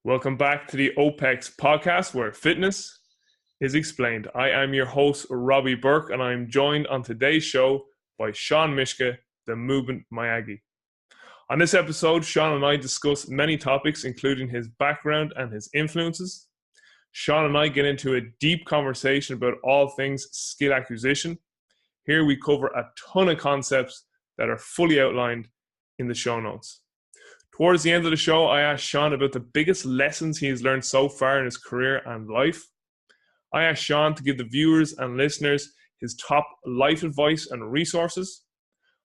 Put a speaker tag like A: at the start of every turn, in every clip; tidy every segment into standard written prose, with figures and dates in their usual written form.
A: Welcome back to the OPEX podcast where fitness is explained. I am your host, Robbie Burke, and I'm joined on today's show by Shawn Myszka, the Movement Miyagi. On this episode, Shawn and I discuss many topics, including his background and his influences. Shawn and I get into a deep conversation about all things skill acquisition. Here we cover a ton of concepts that are fully outlined in the show notes. Towards the end of the show, I asked Shawn about the biggest lessons he has learned so far in his career and life. I asked Shawn to give the viewers and listeners his top life advice and resources.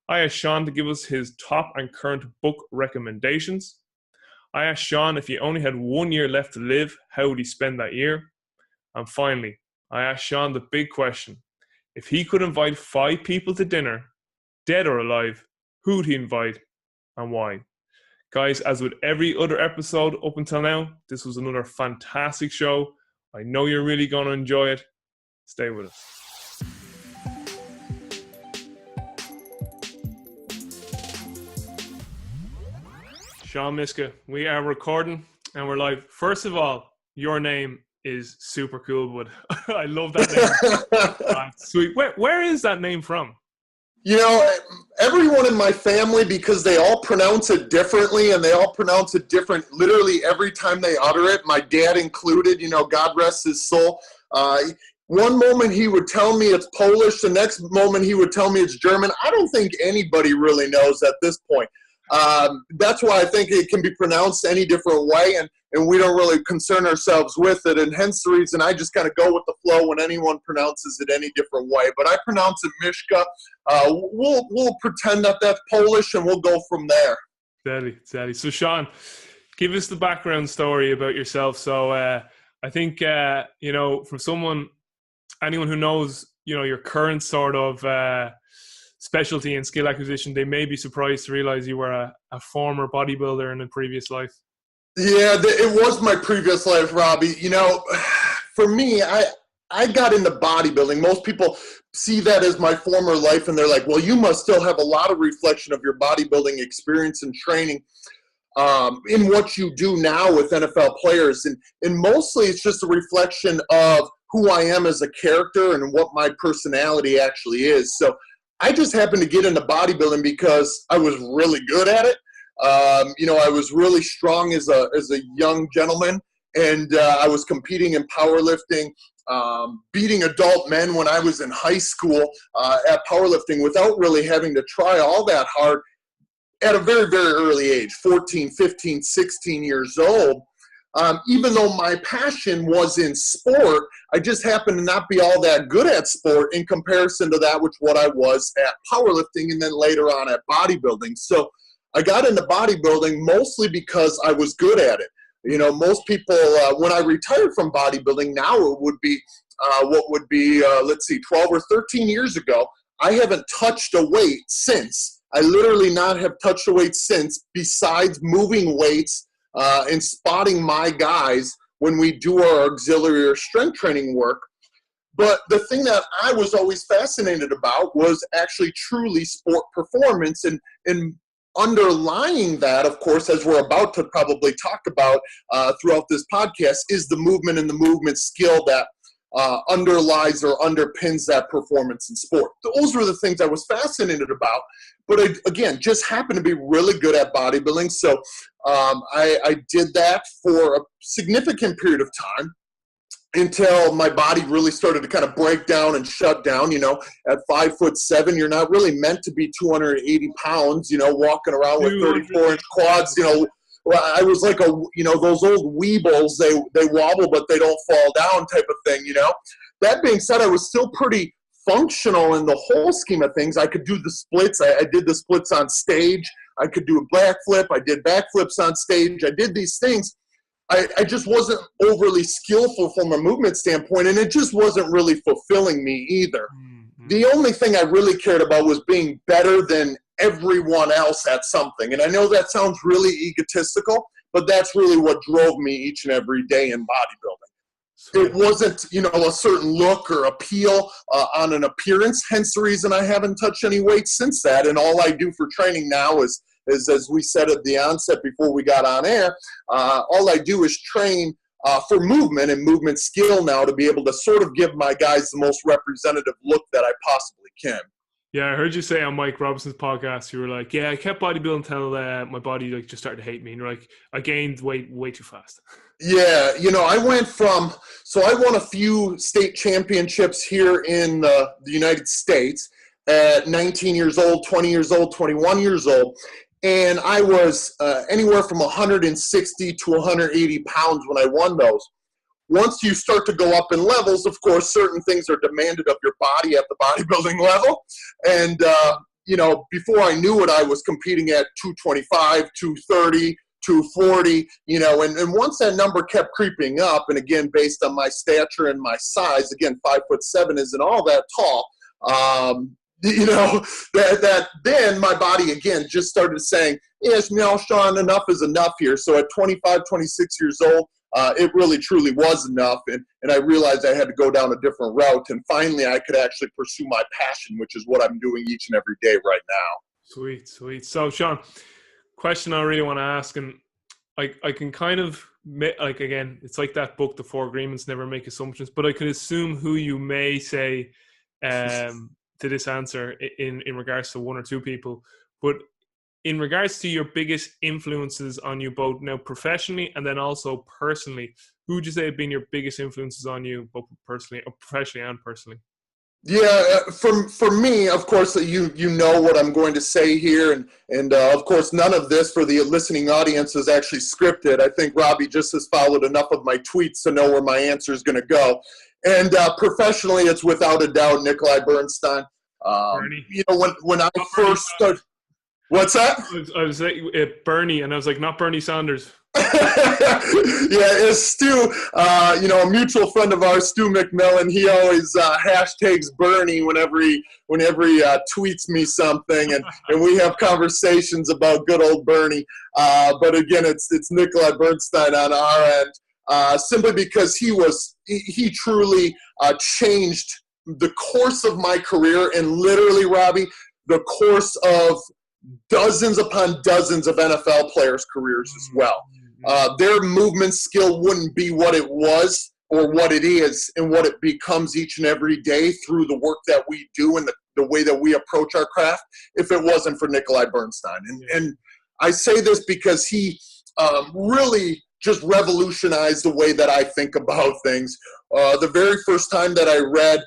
A: I asked Shawn to give us his top and current book recommendations. I asked Shawn if he only had 1 year left to live, how would he spend that year? And finally, I asked Shawn the big question. If he could invite 5 people to dinner, dead or alive, who would he invite and why? Guys, as with every other episode up until now, this was another fantastic show. I know you're really going to enjoy it. Stay with us. Shawn Myszka, we are recording and we're live. First of all, your name is super cool, but I love that name. Sweet. Where is that name from?
B: You know, everyone in my family, because they all pronounce it differently and they all pronounce it different literally every time they utter it, my dad included, God rest his soul. One moment he would tell me it's Polish, the next moment he would tell me it's German. I don't think anybody really knows at this point. That's why I think it can be pronounced any different way, and we don't really concern ourselves with it, and hence the reason I just kind of go with the flow when anyone pronounces it any different way. But I pronounce it Myszka. We'll pretend that that's Polish, and we'll go from there.
A: Steady. So, Shawn, give us the background story about yourself. So, I think, from anyone who knows, your current sort of specialty in skill acquisition, they may be surprised to realize you were a former bodybuilder in a previous life.
B: Yeah, it was my previous life, Robbie. For me, I got into bodybuilding. Most people see that as my former life, and they're like, well, you must still have a lot of reflection of your bodybuilding experience and training in what you do now with NFL players. And mostly it's just a reflection of who I am as a character and what my personality actually is. So I just happened to get into bodybuilding because I was really good at it. I was really strong as a young gentleman, and I was competing in powerlifting, beating adult men when I was in high school at powerlifting without really having to try all that hard at a very, very early age, 14, 15, 16 years old. Even though my passion was in sport, I just happened to not be all that good at sport in comparison to what I was at powerlifting and then later on at bodybuilding. So I got into bodybuilding mostly because I was good at it. Most people, when I retired from bodybuilding, now it would be, 12 or 13 years ago, I haven't touched a weight since. I literally not have touched a weight since, besides moving weights and spotting my guys when we do our auxiliary or strength training work. But the thing that I was always fascinated about was actually truly sport performance, and underlying that, of course, as we're about to probably talk about throughout this podcast, is the movement and the movement skill that underlies or underpins that performance in sport. Those were the things I was fascinated about. But I, again, just happened to be really good at bodybuilding. So I did that for a significant period of time until my body really started to kind of break down and shut down. At 5'7", you're not really meant to be 280 pounds, walking around with 34-inch quads. I was like those old weebles, they wobble, but they don't fall down type of thing, That being said, I was still pretty functional in the whole scheme of things. I could do the splits. I did the splits on stage. I could do a backflip. I did backflips on stage. I did these things. I just wasn't overly skillful from a movement standpoint, and it just wasn't really fulfilling me either. Mm-hmm. The only thing I really cared about was being better than everyone else at something. And I know that sounds really egotistical, but that's really what drove me each and every day in bodybuilding. It wasn't, a certain look or appeal on an appearance, hence the reason I haven't touched any weight since that. And all I do for training now is as we said at the onset before we got on air, all I do is train for movement and movement skill now to be able to sort of give my guys the most representative look that I possibly can.
A: Yeah, I heard you say on Mike Robinson's podcast, you were like, yeah, I kept bodybuilding until my body like just started to hate me. And you're like, I gained weight way too fast.
B: Yeah, I went so I won a few state championships here in the United States at 19 years old, 20 years old, 21 years old. And I was anywhere from 160 to 180 pounds when I won those. Once you start to go up in levels, of course, certain things are demanded of your body at the bodybuilding level. And, before I knew it, I was competing at 225, 230, 240, and once that number kept creeping up, and again, based on my stature and my size, again, 5'7" isn't all that tall, that then my body again just started saying, yes, Shawn, enough is enough here. So at 25, 26 years old, it really truly was enough, and I realized I had to go down a different route, and finally I could actually pursue my passion, which is what I'm doing each and every day right now.
A: Sweet. So Shawn, question I really want to ask, and I can kind of, like, again, it's like that book, The Four Agreements, never make assumptions, but I could assume who you may say to this answer in regards to one or two people. But in regards to your biggest influences on you both now professionally and then also personally, who would you say have been your biggest influences on you both personally, or professionally and personally?
B: Yeah, for me, of course, you know what I'm going to say here, and of course, none of this for the listening audience is actually scripted. I think Robbie just has followed enough of my tweets to know where my answer is going to go. And professionally, it's without a doubt Nikolai Bernstein. When I first started. What's that?
A: I was saying Bernie, and I was like, not Bernie Sanders.
B: Yeah, it's Stu, a mutual friend of ours, Stu McMillan. He always hashtags Bernie whenever he tweets me something, and we have conversations about good old Bernie. But again, it's Nikolai Bernstein on our end, simply because he truly changed the course of my career, and literally, Robbie, the course of dozens upon dozens of NFL players' careers as well. Their movement skill wouldn't be what it was or what it is and what it becomes each and every day through the work that we do and the way that we approach our craft if it wasn't for Nikolai Bernstein. And I say this because he really just revolutionized the way that I think about things. The very first time that I read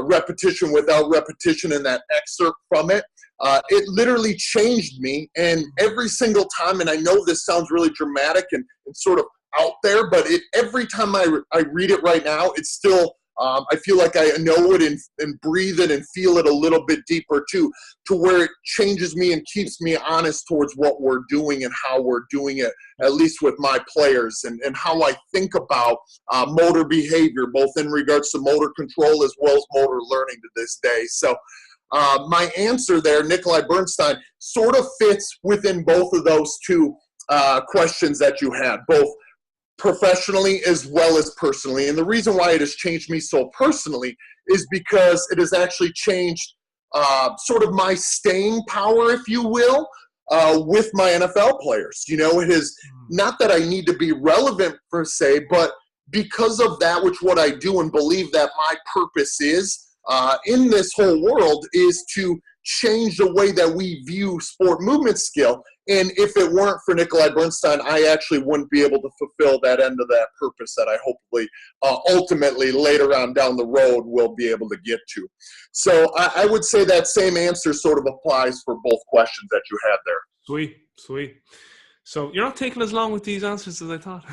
B: Repetition Without Repetition and that excerpt from it, it literally changed me, and every single time, and I know this sounds really dramatic and sort of out there, but every time I read it right now, it's still, I feel like I know it and breathe it and feel it a little bit deeper too, to where it changes me and keeps me honest towards what we're doing and how we're doing it, at least with my players, and how I think about motor behavior, both in regards to motor control as well as motor learning to this day. So my answer there, Nikolai Bernstein, sort of fits within both of those two questions that you had, both professionally as well as personally. And the reason why it has changed me so personally is because it has actually changed sort of my staying power, if you will, with my NFL players. It is not that I need to be relevant per se, but because of that, what I do and believe that my purpose is in this whole world is to change the way that we view sport movement skill. And if it weren't for Nikolai Bernstein, I actually wouldn't be able to fulfill that end of that purpose that I hopefully ultimately later on down the road will be able to get to. So I would say that same answer sort of applies for both questions that you had there.
A: Sweet. So you're not taking as long with these answers as I thought.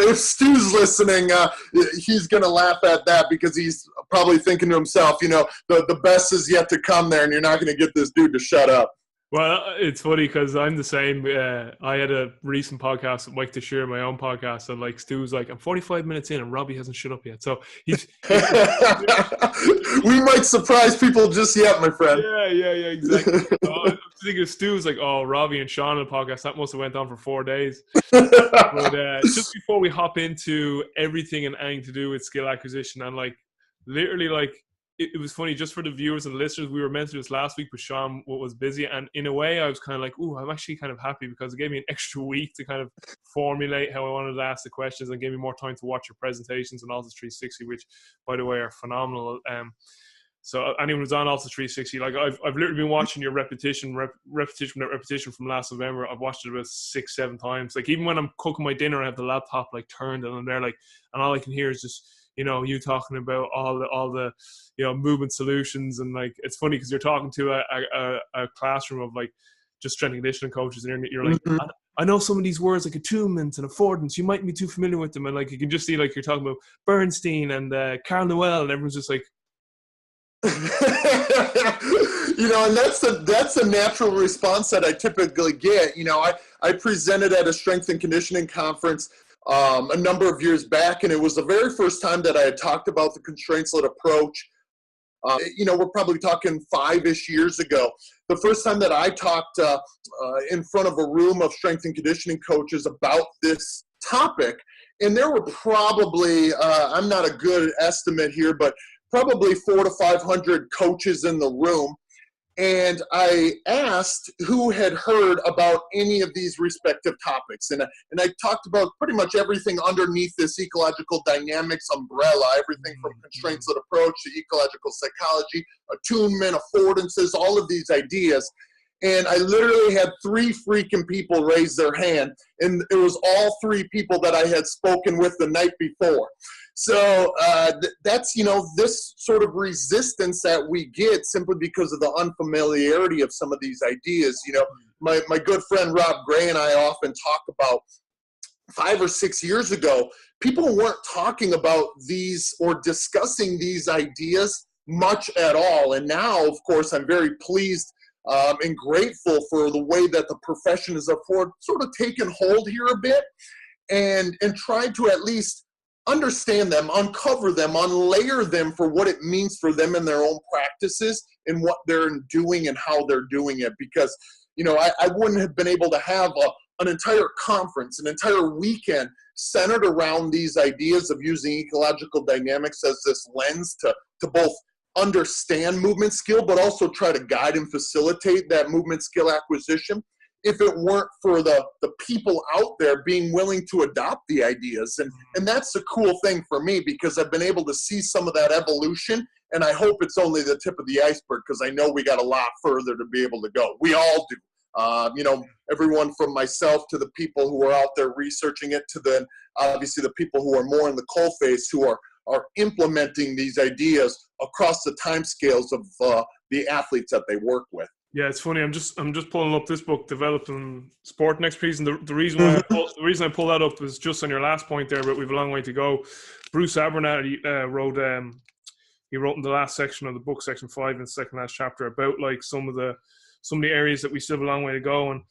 B: If Stu's listening, he's going to laugh at that because he's probably thinking to himself, the best is yet to come there, and you're not going to get this dude to shut up.
A: Well, it's funny because I'm the same. I had a recent podcast with Mike Teixeira, my own podcast, and like Stu's like, I'm 45 minutes in and Robbie hasn't shut up yet. So he's
B: we might surprise people just yet, my friend.
A: Yeah, exactly. I'm thinking Stu's like, oh, Robbie and Shawn on the podcast, that must have went on for 4 days. But just before we hop into everything and anything to do with skill acquisition, and like literally like it was funny just for the viewers and listeners. We were meant to do this last week, but Shawn was busy, and in a way, I was kind of like, "Ooh, I'm actually kind of happy because it gave me an extra week to kind of formulate how I wanted to ask the questions, and gave me more time to watch your presentations on Altus 360, which, by the way, are phenomenal." So anyone who's on Altus 360, like I've literally been watching your repetition from last November. I've watched it about 6-7 times. Like even when I'm cooking my dinner, I have the laptop like turned, and I'm there like, and all I can hear is just, you know, you talking about all the you know, movement solutions. And like it's funny because you're talking to a classroom of like just strength and conditioning coaches, and you're like, I know some of these words like attunement and affordance, you mightn't be too familiar with them, and like you can just see like you're talking about Bernstein and Carl Noel, and everyone's just like,
B: you know, and that's a natural response that I typically get. You know, I presented at a strength and conditioning conference a number of years back, and it was the very first time that I had talked about the constraints-led approach. You know, we're probably talking 5-ish years ago. The first time that I talked in front of a room of strength and conditioning coaches about this topic, and there were probably, I'm not a good estimate here, but probably 400 to 500 coaches in the room. And I asked who had heard about any of these respective topics. And I talked about pretty much everything underneath this ecological dynamics umbrella, everything from constraints-led approach to ecological psychology, attunement, affordances, all of these ideas. And I literally had 3 freaking people raise their hand. And it was all 3 people that I had spoken with the night before. So that's, you know, this sort of resistance that we get simply because of the unfamiliarity of some of these ideas. You know, my good friend Rob Gray and I often talk about 5 or 6 years ago, people weren't talking about these or discussing these ideas much at all. And now, of course, I'm very pleased and grateful for the way that the profession has sort of taken hold here a bit and tried to at least understand them, uncover them, unlayer them for what it means for them in their own practices and what they're doing and how they're doing it. Because, you know, I wouldn't have been able to have an entire conference, an entire weekend centered around these ideas of using ecological dynamics as this lens to both understand movement skill, but also try to guide and facilitate that movement skill acquisition, if it weren't for the people out there being willing to adopt the ideas. And that's the cool thing for me, because I've been able to see some of that evolution, and I hope it's only the tip of the iceberg, because I know we got a lot further to be able to go. We all do. You know, everyone from myself to the people who are out there researching it, to then obviously the people who are more in the coalface, who are implementing these ideas across the timescales of the athletes that they work with.
A: Yeah, it's funny. I'm just pulling up this book, Developing Sport Next Piece, and the reason why the reason I pull that up is just on your last point there, but we've a long way to go. Bruce Abernathy wrote he wrote in the last section of the book, section 5 in the second last chapter, about like some of the areas that we still have a long way to go. And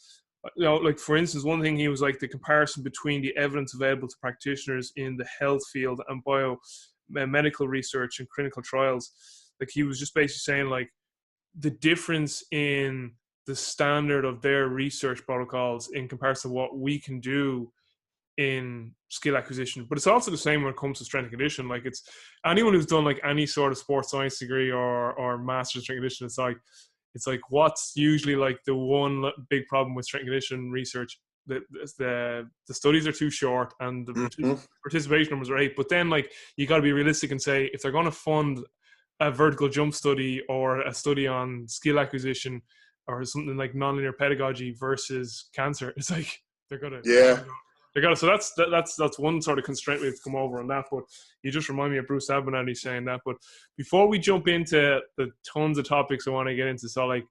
A: you know, like for instance, one thing he was like the comparison between the evidence available to practitioners in the health field and biomedical research and clinical trials. Like he was just basically saying like, the difference in the standard of their research protocols in comparison to what we can do in skill acquisition. But it's also the same when it comes to strength and conditioning. Like it's anyone who's done like any sort of sports science degree or master's strength and conditioning, it's like what's usually like the one big problem with strength and conditioning research. The studies are too short and the participation numbers are 8. But then like you got to be realistic and say, if they're going to fund a vertical jump study or a study on skill acquisition or something like nonlinear pedagogy versus cancer, it's like they're gonna so that's one sort of constraint we have to come over on that. But you just remind me of Bruce Abernathy saying that. But before we jump into the tons of topics I want to get into, so like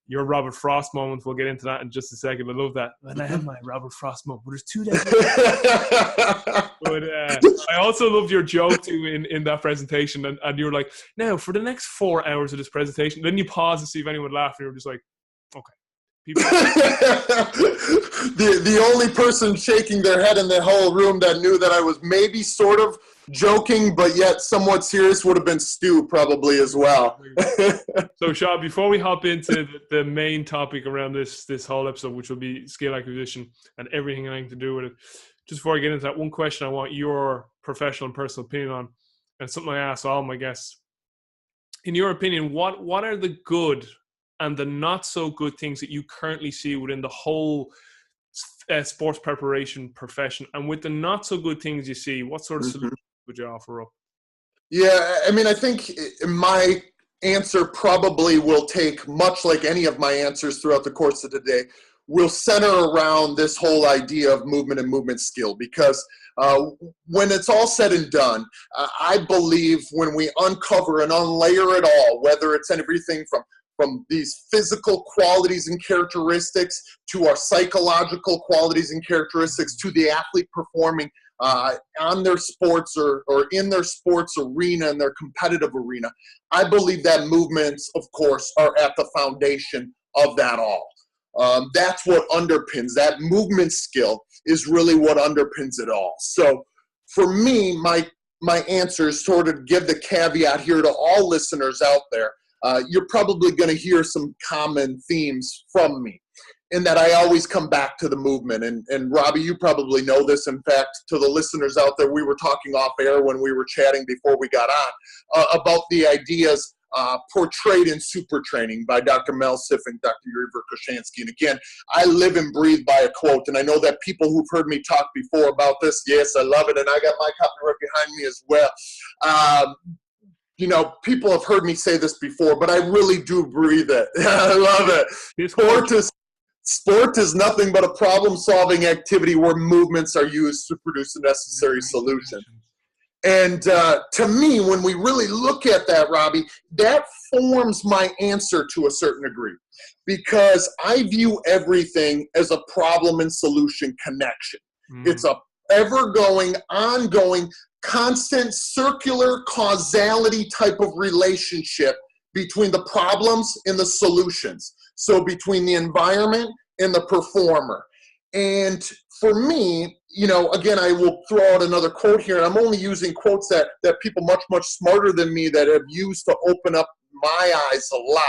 A: your Robert Frost moment, we'll get into that in just a second. I love that. And I have my Robert Frost moment, but there's 2 days. But I also loved your joke too in that presentation, and you were like, now for the next 4 hours of this presentation, then you pause to see if anyone laughed, and you were just like, okay. People
B: the only person shaking their head in the whole room that knew that I was maybe sort of joking but yet somewhat serious would have been Stu probably as well.
A: So Shawn, before we hop into the main topic around this whole episode, which will be skill acquisition and everything having to do with it, just before I get into that, one question I want your professional and personal opinion on, and something I ask all my guests. in your opinion, what are the good and the not so good things that you currently see within the whole sports preparation profession? And with the not so good things you see, what sort of solutions would you offer up?
B: Yeah, I mean, I think my answer probably will take, much like any of my answers throughout the course of the day, will center around this whole idea of movement and movement skill. Because when it's all said and done, I believe when we uncover and unlayer it all, whether it's everything from these physical qualities and characteristics to our psychological qualities and characteristics to the athlete performing on their sports or in their sports arena, in their competitive arena, I believe that movements, of course, are at the foundation of that all. That's what underpins, that movement skill is really what underpins it all. So for me, my answer is sort of give the caveat here to all listeners out there. You're probably going to hear some common themes from me, in that I always come back to the movement. And Robbie, you probably know this. In fact, to the listeners out there, we were talking off air when we were chatting before we got on about the ideas portrayed in Super Training by Dr. Mel Siff and Dr. Yuri Verkhoshansky. And again, I live and breathe by a quote. And I know that people who've heard me talk before about this, yes, I love it. And I got my copy right behind me as well. You know, people have heard me say this before, but I really do breathe it. I love it. Sport is nothing but a problem-solving activity where movements are used to produce a necessary solution. And to me, when we really look at that, Robbie, that forms my answer to a certain degree, because I view everything as a problem and solution connection. It's a ever-going, ongoing, constant circular causality type of relationship between the problems and the solutions. So between the environment and the performer. And for me, you know, again, I will throw out another quote here, and I'm only using quotes that people much, much smarter than me that have used to open up my eyes a lot.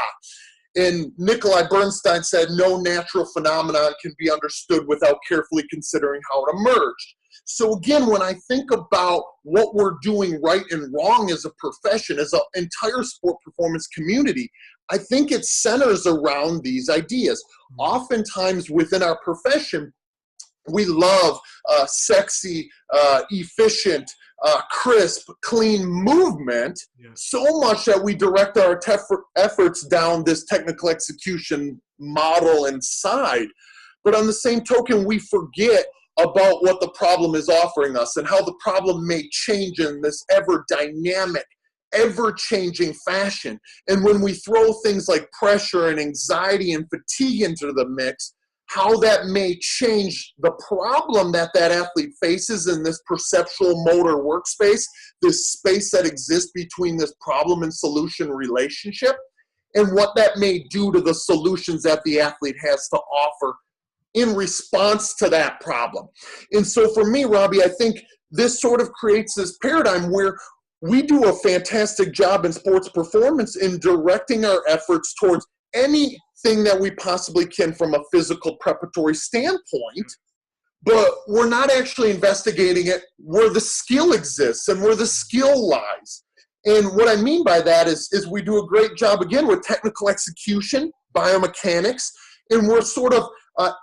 B: And Nikolai Bernstein said, no natural phenomenon can be understood without carefully considering how it emerged. So again, when I think about what we're doing right and wrong as a profession, as an entire sport performance community, I think it centers around these ideas. Oftentimes within our profession, we love sexy, efficient, crisp, clean movement, so much that we direct our efforts down this technical execution model and side. But on the same token, we forget about what the problem is offering us and how the problem may change in this ever dynamic, ever-changing fashion. And when we throw things like pressure and anxiety and fatigue into the mix, how that may change the problem that athlete faces in this perceptual motor workspace, this space that exists between this problem and solution relationship, and what that may do to the solutions that the athlete has to offer in response to that problem. And so for me, Robbie, I think this sort of creates this paradigm where we do a fantastic job in sports performance in directing our efforts towards anything that we possibly can from a physical preparatory standpoint, but we're not actually investigating it where the skill exists and where the skill lies. And what I mean by that is we do a great job, again, with technical execution, biomechanics, and we're sort of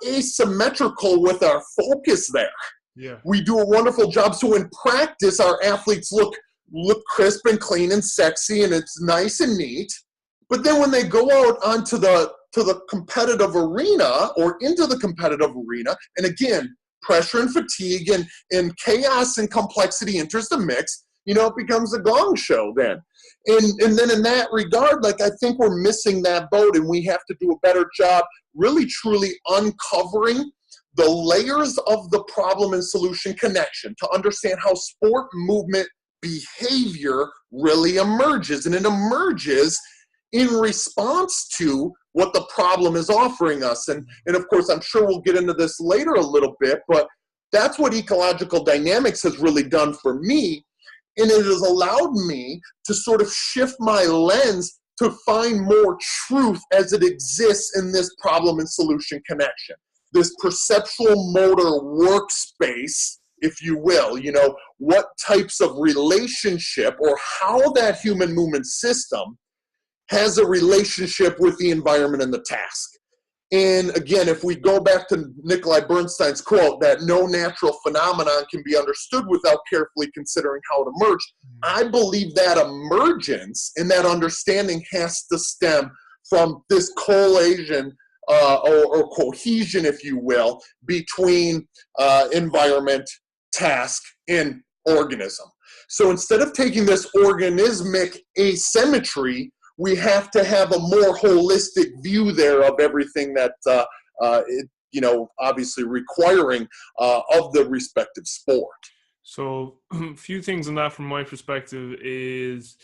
B: asymmetrical with our focus there.
A: Yeah.
B: We do a wonderful job. So in practice, our athletes look crisp and clean and sexy, and it's nice and neat. But then when they go out onto the competitive arena or into the competitive arena, and again, pressure and fatigue and chaos and complexity enters the mix, you know, it becomes a gong show then. And then in that regard, like, I think we're missing that boat, and we have to do a better job really truly uncovering the layers of the problem and solution connection to understand how sport movement behavior really emerges. And it emerges in response to what the problem is offering us. And of course, I'm sure we'll get into this later a little bit, but that's what ecological dynamics has really done for me. And it has allowed me to sort of shift my lens to find more truth as it exists in this problem and solution connection, this perceptual motor workspace, if you will, you know, what types of relationship or how that human movement system has a relationship with the environment and the task. And again, if we go back to Nikolai Bernstein's quote that no natural phenomenon can be understood without carefully considering how it emerged, I believe that emergence and that understanding has to stem from this cohesion or cohesion, if you will, between environment, task, and organism. So instead of taking this organismic asymmetry, we have to have a more holistic view there of everything that, obviously requiring of the respective sport.
A: So a few things on that from my perspective is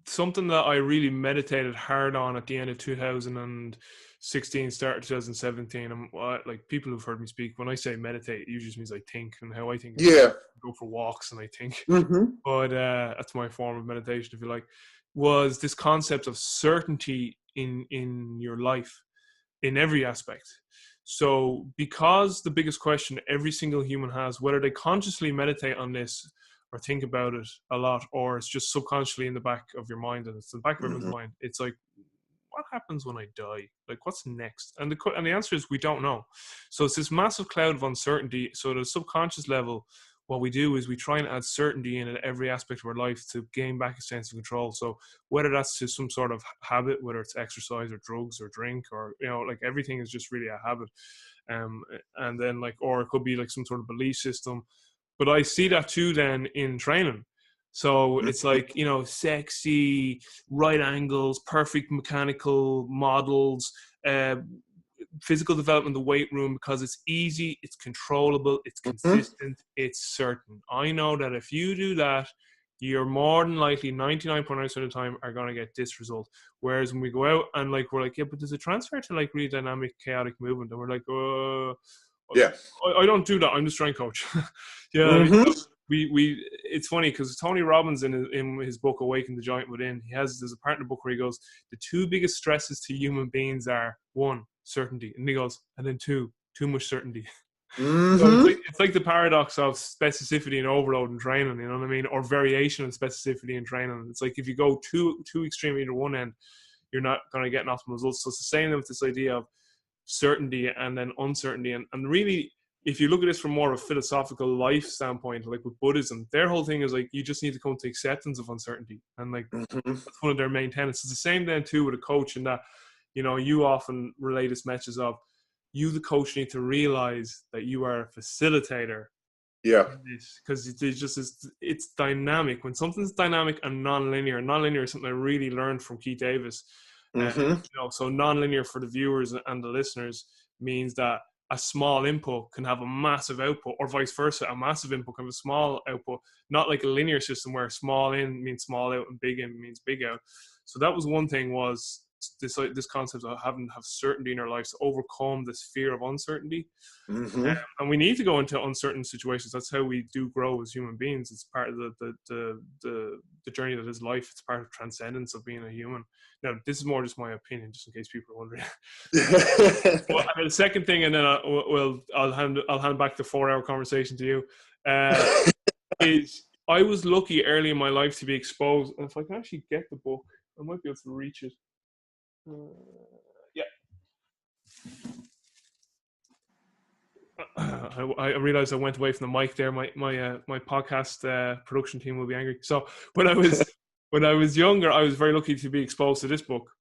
A: something that I really meditated hard on at the end of 2016, start of 2017. And like people who've heard me speak, when I say meditate, it usually means I think, and how I think.
B: Yeah.
A: I go for walks and I think.
B: Mm-hmm.
A: But that's my form of meditation, if you like, was this concept of certainty in your life, in every aspect. So because the biggest question every single human has, whether they consciously meditate on this or think about it a lot, or it's just subconsciously in the back of your mind, and it's in the back of everyone's mind, it's like, what happens when I die? Like, what's next? And the answer is we don't know. So it's this massive cloud of uncertainty. So at a subconscious level, what we do is we try and add certainty in at every aspect of our life to gain back a sense of control. So whether that's to some sort of habit, whether it's exercise or drugs or drink, or, like everything is just really a habit. And then or it could be like some sort of belief system. But I see that too then in training. So it's like, sexy, right angles, perfect mechanical models, physical development in the weight room, because it's easy, it's controllable, it's consistent, it's certain. I know that if you do that, you're more than likely 99.9% of the time are going to get this result. Whereas when we go out and we're like, yeah, but there's a transfer to really dynamic, chaotic movement, and we're like,
B: yeah,
A: I don't do that. I'm the strength coach. I mean, we it's funny because Tony Robbins in his book Awaken the Giant Within, there's a part in the book where he goes, the two biggest stresses to human beings are, one, certainty, and he goes, and then two, too much certainty. So it's like the paradox of specificity and overload in training, you know what I mean, or variation and specificity in training. It's like if you go too extreme either one end, you're not going to get an optimal results. So it's the same with this idea of certainty and then uncertainty, and really, if you look at this from more of a philosophical life standpoint, like with Buddhism, their whole thing is like, you just need to come to acceptance of uncertainty. And that's one of their main tenets. It's the same then too with a coach, in that, you often relay this message of, you, the coach, need to realize that you are a facilitator.
B: Yeah.
A: Because it's dynamic. When something's dynamic and non-linear is something I really learned from Keith Davis. So non-linear for the viewers and the listeners means that a small input can have a massive output, or vice versa. A massive input can have a small output, not like a linear system where small in means small out and big in means big out. So that was one thing, was this concept of having to have certainty in our lives to overcome this fear of uncertainty. And we need to go into uncertain situations. That's how we do grow as human beings. It's part of the journey that is life. It's part of transcendence of being a human. Now, this is more just my opinion, just in case people are wondering. Well, and the second thing, and then I'll hand back the 4-hour conversation to you, is I was lucky early in my life to be exposed. And if I can actually get the book, I might be able to reach it. I realized I went away from the mic there. My podcast production team will be angry. So when I was younger, I was very lucky to be exposed to this book.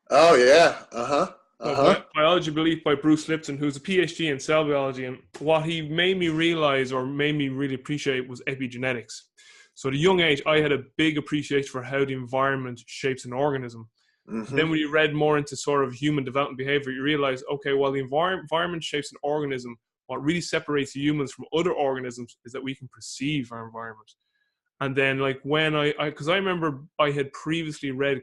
B: Oh yeah,
A: Biology Belief by Bruce Lipton, who's a PhD in cell biology, and what he made me realize, or made me really appreciate, was epigenetics. So at a young age, I had a big appreciation for how the environment shapes an organism. Then when you read more into sort of human development behavior, you realize, okay, while the environment shapes an organism, what really separates humans from other organisms is that we can perceive our environment. And then when because I remember I had previously read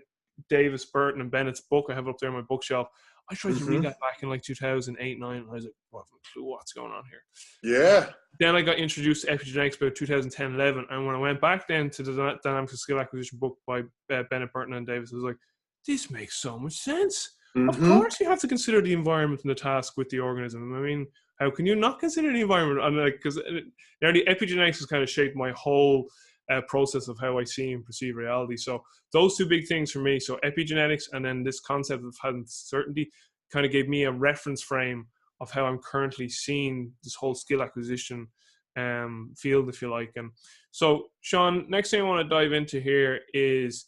A: Davis, Burton, and Bennett's book. I have it up there on my bookshelf. I tried to read that back in 2008, 2009, and I was like, I have no clue what's going on here.
B: Yeah.
A: Then I got introduced to epigenetics about 2010, 11, and when I went back then to the Dynamics of Skill Acquisition book by Bennett, Burton, and Davis, I was like, this makes so much sense. Of course you have to consider the environment and the task with the organism. I mean, how can you not consider the environment? And because the epigenetics has kind of shaped my whole process of how I see and perceive reality. So those two big things for me. So epigenetics and then this concept of having certainty kind of gave me a reference frame of how I'm currently seeing this whole skill acquisition field, if you like. And so, Shawn, next thing I want to dive into here is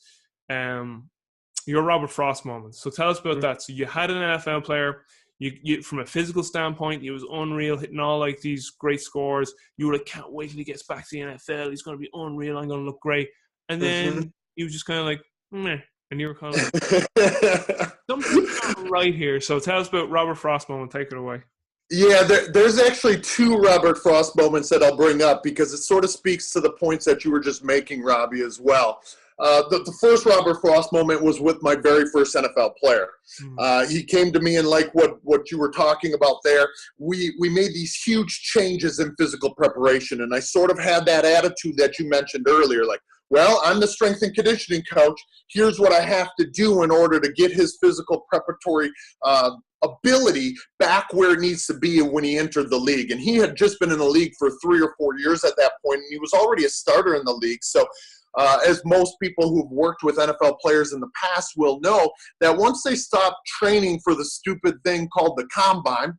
A: your Robert Frost moment. So tell us about that. So you had an NFL player. You from a physical standpoint, he was unreal, hitting all like these great scores. You were like, can't wait till he gets back to the NFL. He's going to be unreal. I'm going to look great. And then he was just kind of like, meh. And you were kind of like, something's not right here. So tell us about Robert Frost moment. Take it away.
B: Yeah, there's actually two Robert Frost moments that I'll bring up because it sort of speaks to the points that you were just making, Robbie, as well. The first Robert Frost moment was with my very first NFL player. He came to me and like what you were talking about there, we made these huge changes in physical preparation. And I sort of had that attitude that you mentioned earlier, like, well, I'm the strength and conditioning coach. Here's what I have to do in order to get his physical preparatory ability back where it needs to be when he entered the league. And he had just been in the league for 3 or 4 years at that point, and he was already a starter in the league. So as most people who've worked with NFL players in the past will know, that once they stop training for the stupid thing called the combine,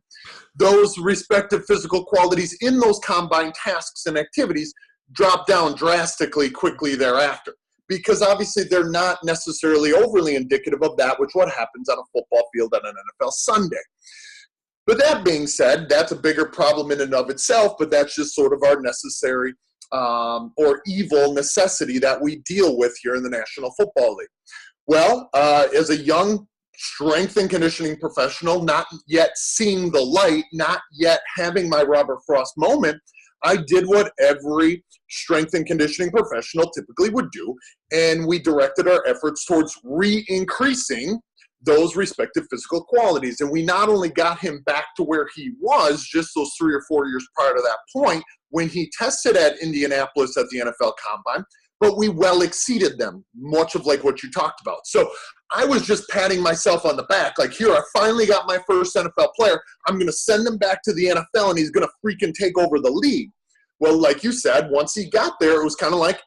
B: those respective physical qualities in those combine tasks and activities drop down drastically quickly thereafter, because obviously they're not necessarily overly indicative of that which what happens on a football field on an NFL Sunday. But that being said, that's a bigger problem in and of itself, but that's just sort of our necessary or evil necessity that we deal with here in the National Football League. Well, as a young strength and conditioning professional, not yet seeing the light, not yet having my Robert Frost moment, I did what every strength and conditioning professional typically would do, and we directed our efforts towards re-increasing those respective physical qualities. And we not only got him back to where he was just those 3 or 4 years prior to that point when he tested at Indianapolis at the NFL Combine, but we well exceeded them, much of like what you talked about. So I was just patting myself on the back, like, here, I finally got my first NFL player. I'm going to send him back to the NFL, and he's going to freaking take over the league. Well, like you said, once he got there, it was kind of like,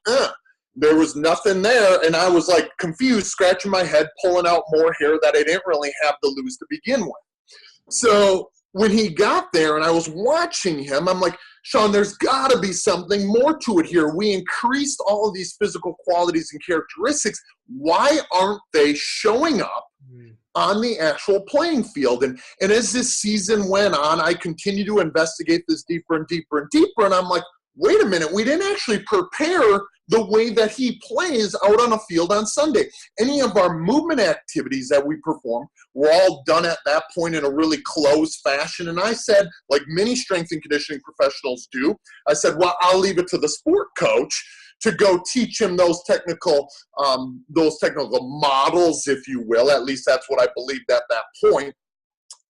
B: there was nothing there, and I was like confused, scratching my head, pulling out more hair that I didn't really have to lose to begin with. So when he got there and I was watching him, I'm like, Shawn, there's got to be something more to it here. We increased all of these physical qualities and characteristics. Why aren't they showing up on the actual playing field? And as this season went on, I continued to investigate this deeper and deeper and deeper, and I'm like, wait a minute, we didn't actually prepare the way that he plays out on a field on Sunday. Any of our movement activities that we perform were all done at that point in a really closed fashion. And I said, like many strength and conditioning professionals do, I said, well, I'll leave it to the sport coach to go teach him those technical models, if you will. At least that's what I believed at that point.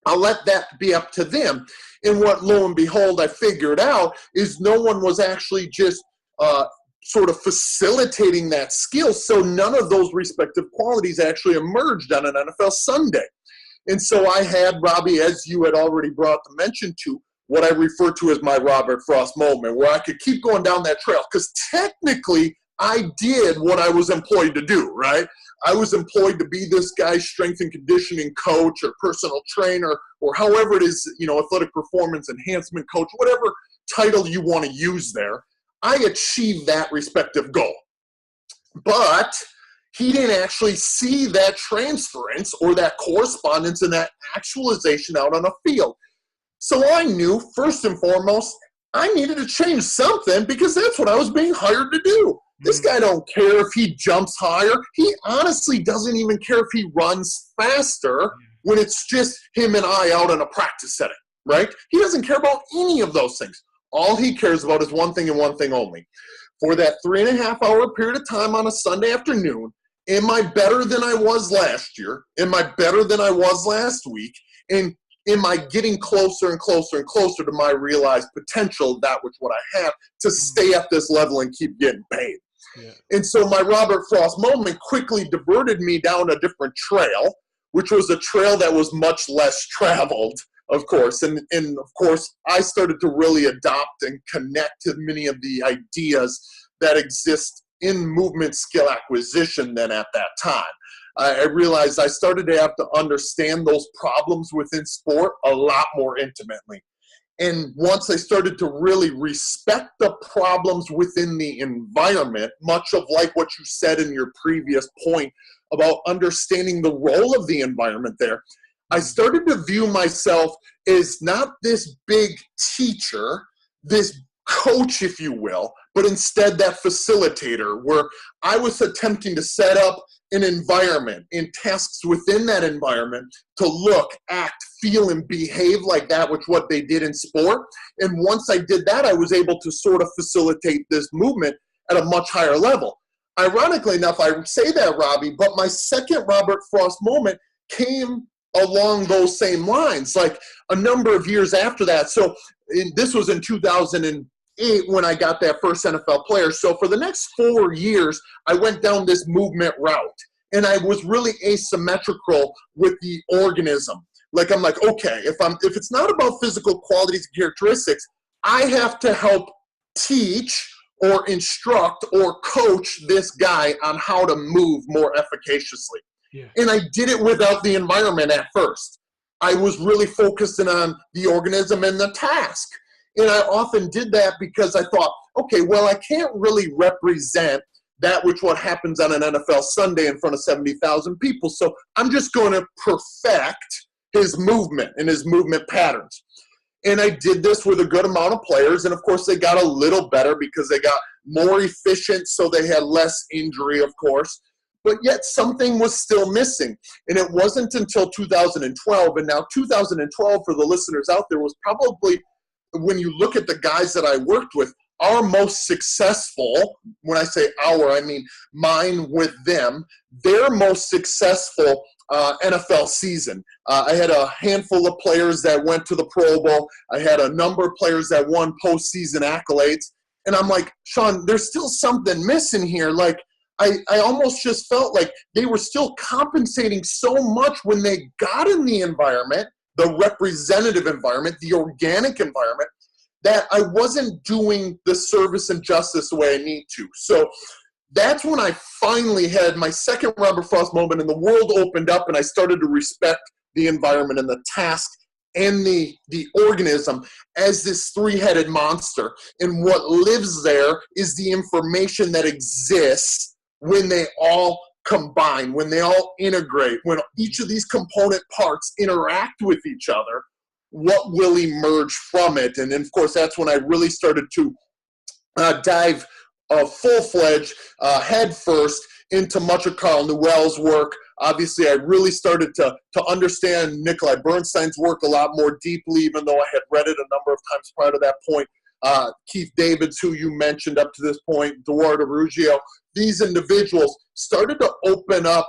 B: I'll let that be up to them. And what, lo and behold, I figured out is no one was actually just sort of facilitating that skill. So none of those respective qualities actually emerged on an NFL Sunday. And so I had, Robbie, as you had already brought the mention to, what I refer to as my Robert Frost moment, where I could keep going down that trail. Because technically, I did what I was employed to do, right? I was employed to be this guy's strength and conditioning coach or personal trainer or however it is, athletic performance enhancement coach, whatever title you want to use there. I achieved that respective goal. But he didn't actually see that transference or that correspondence and that actualization out on a field. So I knew, first and foremost, I needed to change something because that's what I was being hired to do. This guy don't care if he jumps higher. He honestly doesn't even care if he runs faster when it's just him and I out in a practice setting, right? He doesn't care about any of those things. All he cares about is one thing and one thing only. For that 3.5-hour period of time on a Sunday afternoon, am I better than I was last year? Am I better than I was last week? And am I getting closer and closer and closer to my realized potential, that which what I have, to stay at this level and keep getting paid? Yeah. And so my Robert Frost moment quickly diverted me down a different trail, which was a trail that was much less traveled, of course. And of course, I started to really adopt and connect to many of the ideas that exist in movement skill acquisition than at that time. I realized I started to have to understand those problems within sport a lot more intimately. And once I started to really respect the problems within the environment, much of like what you said in your previous point about understanding the role of the environment there, I started to view myself as not this big teacher, this coach, if you will, but instead that facilitator, where I was attempting to set up an environment and tasks within that environment to look, act, feel, and behave like that, which what they did in sport. And once I did that, I was able to sort of facilitate this movement at a much higher level. Ironically enough, I say that, Robbie, but my second Robert Frost moment came along those same lines, like a number of years after that. So this was in 2008 when I got that first NFL player. So for the next 4 years, I went down this movement route, and I was really asymmetrical with the organism. Like, I'm like, okay, if it's not about physical qualities and characteristics, I have to help teach or instruct or coach this guy on how to move more efficaciously. Yeah. And I did it without the environment at first. I was really focusing on the organism and the task. And I often did that because I thought, okay, well, I can't really represent that which what happens on an NFL Sunday in front of 70,000 people. So I'm just going to perfect his movement and his movement patterns. And I did this with a good amount of players. And, of course, they got a little better because they got more efficient, so they had less injury, of course. But yet something was still missing. And it wasn't until 2012. And now 2012, for the listeners out there, was probably, when you look at the guys that I worked with, our most successful, when I say our, I mean mine with them, their most successful NFL season. I had a handful of players that went to the Pro Bowl. I had a number of players that won postseason accolades. And I'm like, Shawn, there's still something missing here. Like, I almost just felt like they were still compensating so much when they got in the environment, the representative environment, the organic environment, that I wasn't doing the service and justice the way I need to. So that's when I finally had my second Robert Frost moment, and the world opened up, and I started to respect the environment and the task and the organism as this three-headed monster. And what lives there is the information that exists when they all combine, when they all integrate, when each of these component parts interact with each other, what will emerge from it? And then, of course, that's when I really started to dive full-fledged, head first, into much of Carl Newell's work. Obviously, I really started to understand Nikolai Bernstein's work a lot more deeply, even though I had read it a number of times prior to that point. Keith Davids, who you mentioned up to this point, Eduardo Ruggiero, these individuals started to open up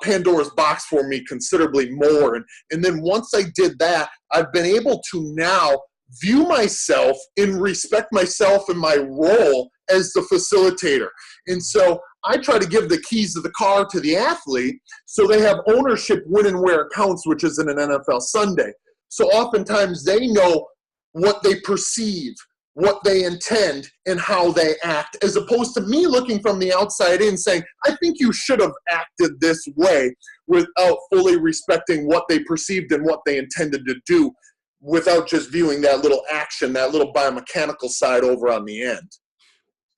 B: Pandora's box for me considerably more. And then once I did that, I've been able to now view myself and respect myself and my role as the facilitator. And so I try to give the keys of the car to the athlete so they have ownership when and where it counts, which is in an NFL Sunday. So oftentimes they know what they perceive, what they intend, and how they act, as opposed to me looking from the outside in saying, I think you should have acted this way, without fully respecting what they perceived and what they intended to do, without just viewing that little action, that little biomechanical side over on the end.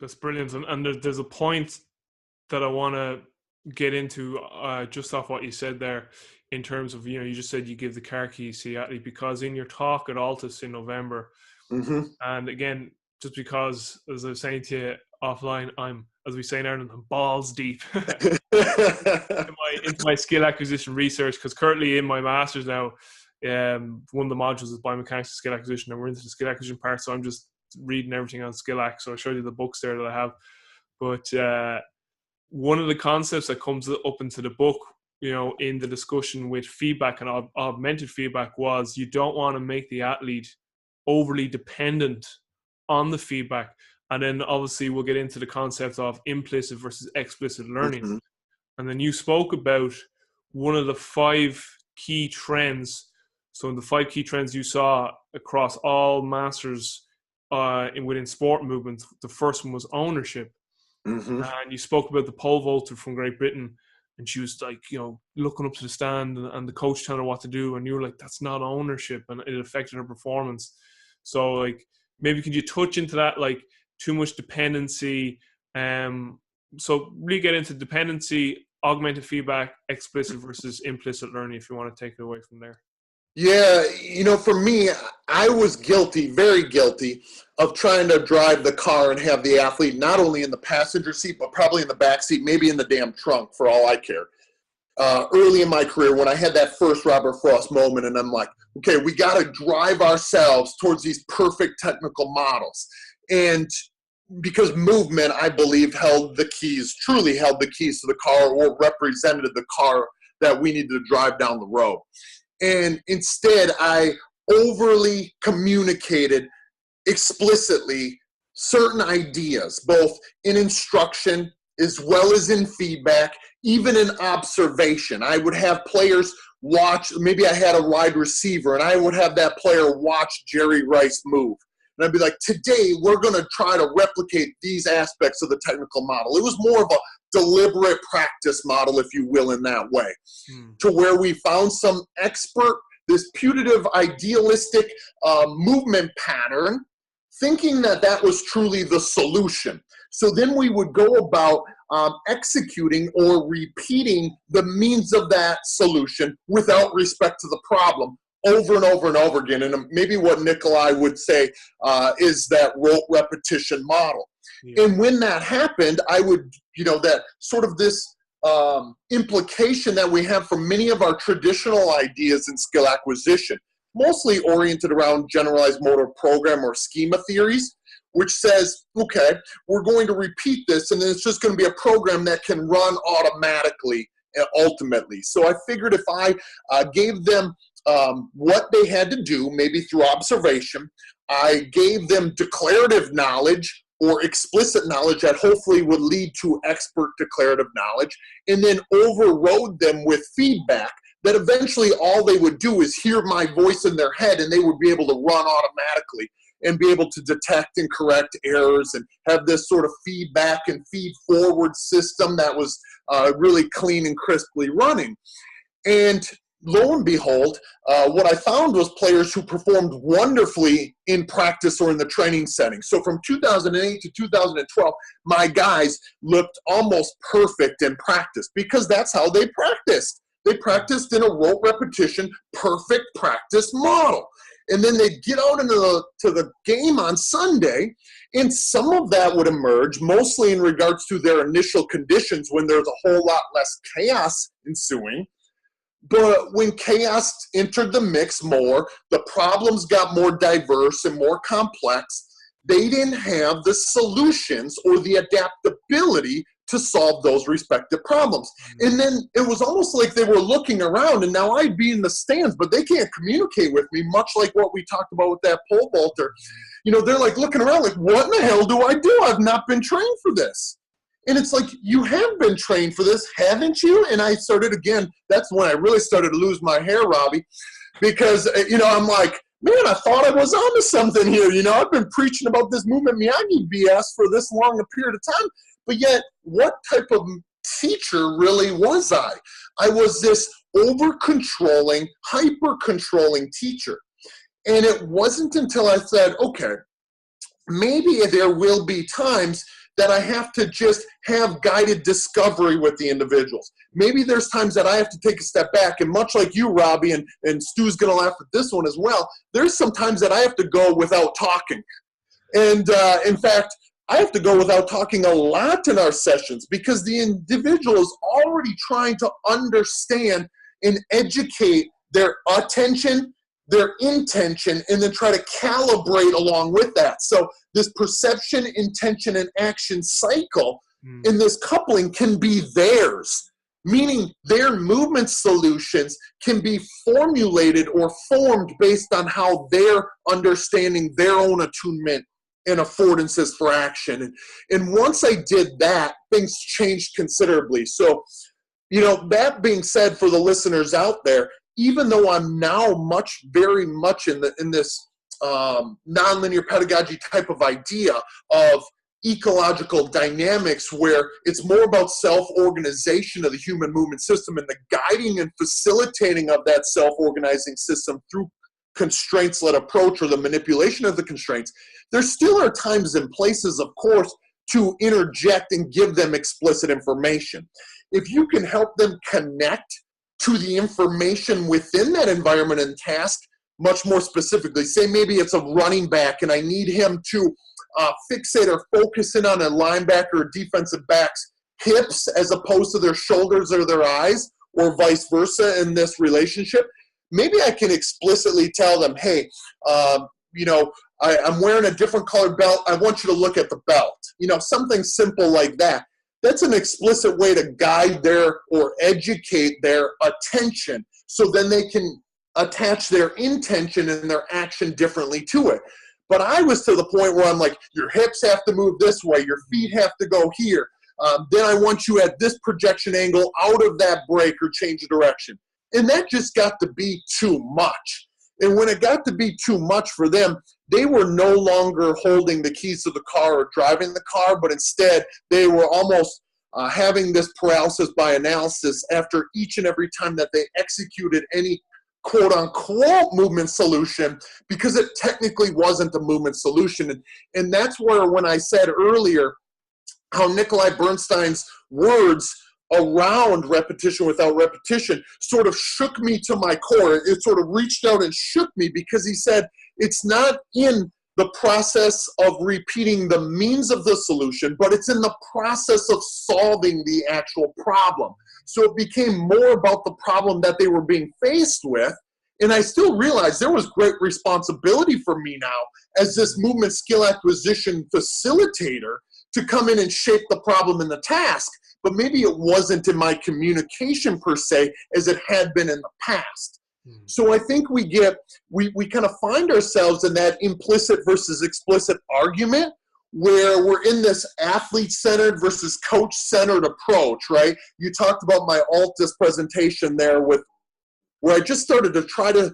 A: That's brilliant. And there's a point that I want to get into just off what you said there, in terms of, you just said you give the car keys to the athlete, because in your talk at Altus in November, and again, just because, as I was saying to you offline, I'm, as we say in Ireland, I'm balls deep into my skill acquisition research, because currently in my master's now, one of the modules is biomechanics and skill acquisition, and we're into the skill acquisition part, so I'm just reading everything on skill ac. So I showed you the books there that I have. But one of the concepts that comes up into the book, in the discussion with feedback and augmented feedback, was you don't want to make the athlete overly dependent on the feedback. And then obviously we'll get into the concept of implicit versus explicit learning. And then you spoke about one of the 5 key trends. So in the 5 key trends you saw across all masters within sport movements, the first one was ownership.
B: Mm-hmm.
A: And you spoke about the pole vaulter from Great Britain, and she was like, looking up to the stand, and the coach telling her what to do, and you were like, that's not ownership, and it affected her performance. So like, maybe could you touch into that, like too much dependency? So really get into dependency, augmented feedback, explicit versus implicit learning, if you want to take it away from there.
B: Yeah, for me, I was guilty, very guilty, of trying to drive the car and have the athlete not only in the passenger seat, but probably in the back seat, maybe in the damn trunk for all I care. Early in my career, when I had that first Robert Frost moment, and I'm like, okay, we got to drive ourselves towards these perfect technical models. And because movement, I believe, truly held the keys to the car, or represented the car that we needed to drive down the road. And instead, I overly communicated explicitly certain ideas, both in instruction as well as in feedback, even in observation. I would have players watch, maybe I had a wide receiver, and I would have that player watch Jerry Rice move. And I'd be like, today we're going to try to replicate these aspects of the technical model. It was more of a deliberate practice model, if you will, in that way, to where we found some expert, this putative, idealistic movement pattern, thinking that that was truly the solution. So then we would go about executing or repeating the means of that solution without respect to the problem, over and over and over again. And maybe what Nikolai would say is that rote repetition model. Yeah. And when that happened, I would, that sort of this implication that we have from many of our traditional ideas in skill acquisition, mostly oriented around generalized motor program or schema theories, which says, okay, we're going to repeat this, and then it's just going to be a program that can run automatically ultimately. So I figured if I gave them what they had to do, maybe through observation, I gave them declarative knowledge or explicit knowledge that hopefully would lead to expert declarative knowledge, and then overrode them with feedback that eventually all they would do is hear my voice in their head, and they would be able to run automatically and be able to detect and correct errors and have this sort of feedback and feed forward system that was really clean and crisply running. And lo and behold, what I found was players who performed wonderfully in practice or in the training setting. So from 2008 to 2012, my guys looked almost perfect in practice because that's how they practiced. They practiced in a rote repetition, perfect practice model. And then they'd get out into the game on Sunday, and some of that would emerge, mostly in regards to their initial conditions when there's a whole lot less chaos ensuing. But when chaos entered the mix more, the problems got more diverse and more complex. They didn't have the solutions or the adaptability to solve those respective problems. And then it was almost like they were looking around, and now I'd be in the stands, but they can't communicate with me, much like what we talked about with that pole vaulter. They're like looking around like, what in the hell do I do? I've not been trained for this. And it's like, you have been trained for this, haven't you? And I started again, that's when I really started to lose my hair, Robbie, because, I'm like, man, I thought I was onto something here. I've been preaching about this movement Miyagi BS for this long a period of time. But yet, what type of teacher really was I? I was this over-controlling, hyper-controlling teacher. And it wasn't until I said, okay, maybe there will be times that I have to just have guided discovery with the individuals. Maybe there's times that I have to take a step back, and much like you, Robbie, and Stu's going to laugh at this one as well, there's some times that I have to go without talking. And in fact, I have to go without talking a lot in our sessions because the individual is already trying to understand and educate their attention, their intention, and then try to calibrate along with that. So this perception, intention, and action cycle in this coupling can be theirs, meaning their movement solutions can be formulated or formed based on how they're understanding their own attunement and affordances for action. And once I did that, things changed considerably. So, that being said, for the listeners out there, even though I'm now very much in this nonlinear pedagogy type of idea of ecological dynamics where it's more about self-organization of the human movement system and the guiding and facilitating of that self-organizing system through constraints-led approach or the manipulation of the constraints, there still are times and places, of course, to interject and give them explicit information. If you can help them connect to the information within that environment and task, much more specifically, say maybe it's a running back and I need him to fixate or focus in on a linebacker or defensive back's hips as opposed to their shoulders or their eyes, or vice versa in this relationship, maybe I can explicitly tell them, hey, I'm wearing a different colored belt. I want you to look at the belt. Something simple like that. That's an explicit way to guide their or educate their attention, so then they can attach their intention and their action differently to it. But I was to the point where I'm like, your hips have to move this way, your feet have to go here. Then I want you at this projection angle out of that break or change of direction. And that just got to be too much. And when it got to be too much for them, they were no longer holding the keys to the car or driving the car, but instead they were almost having this paralysis by analysis after each and every time that they executed any quote-unquote movement solution, because it technically wasn't a movement solution. And that's where, when I said earlier how Nikolai Bernstein's words around repetition without repetition sort of shook me to my core. It sort of reached out and shook me, because he said it's not in the process of repeating the means of the solution, but it's in the process of solving the actual problem. So it became more about the problem that they were being faced with. And I still realized there was great responsibility for me now as this movement skill acquisition facilitator to come in and shape the problem and the task. But maybe it wasn't in my communication per se as it had been in the past. So I think we kind of find ourselves in that implicit versus explicit argument, where we're in this athlete-centered versus coach-centered approach, right? You talked about my Altus presentation there, where I just started to try to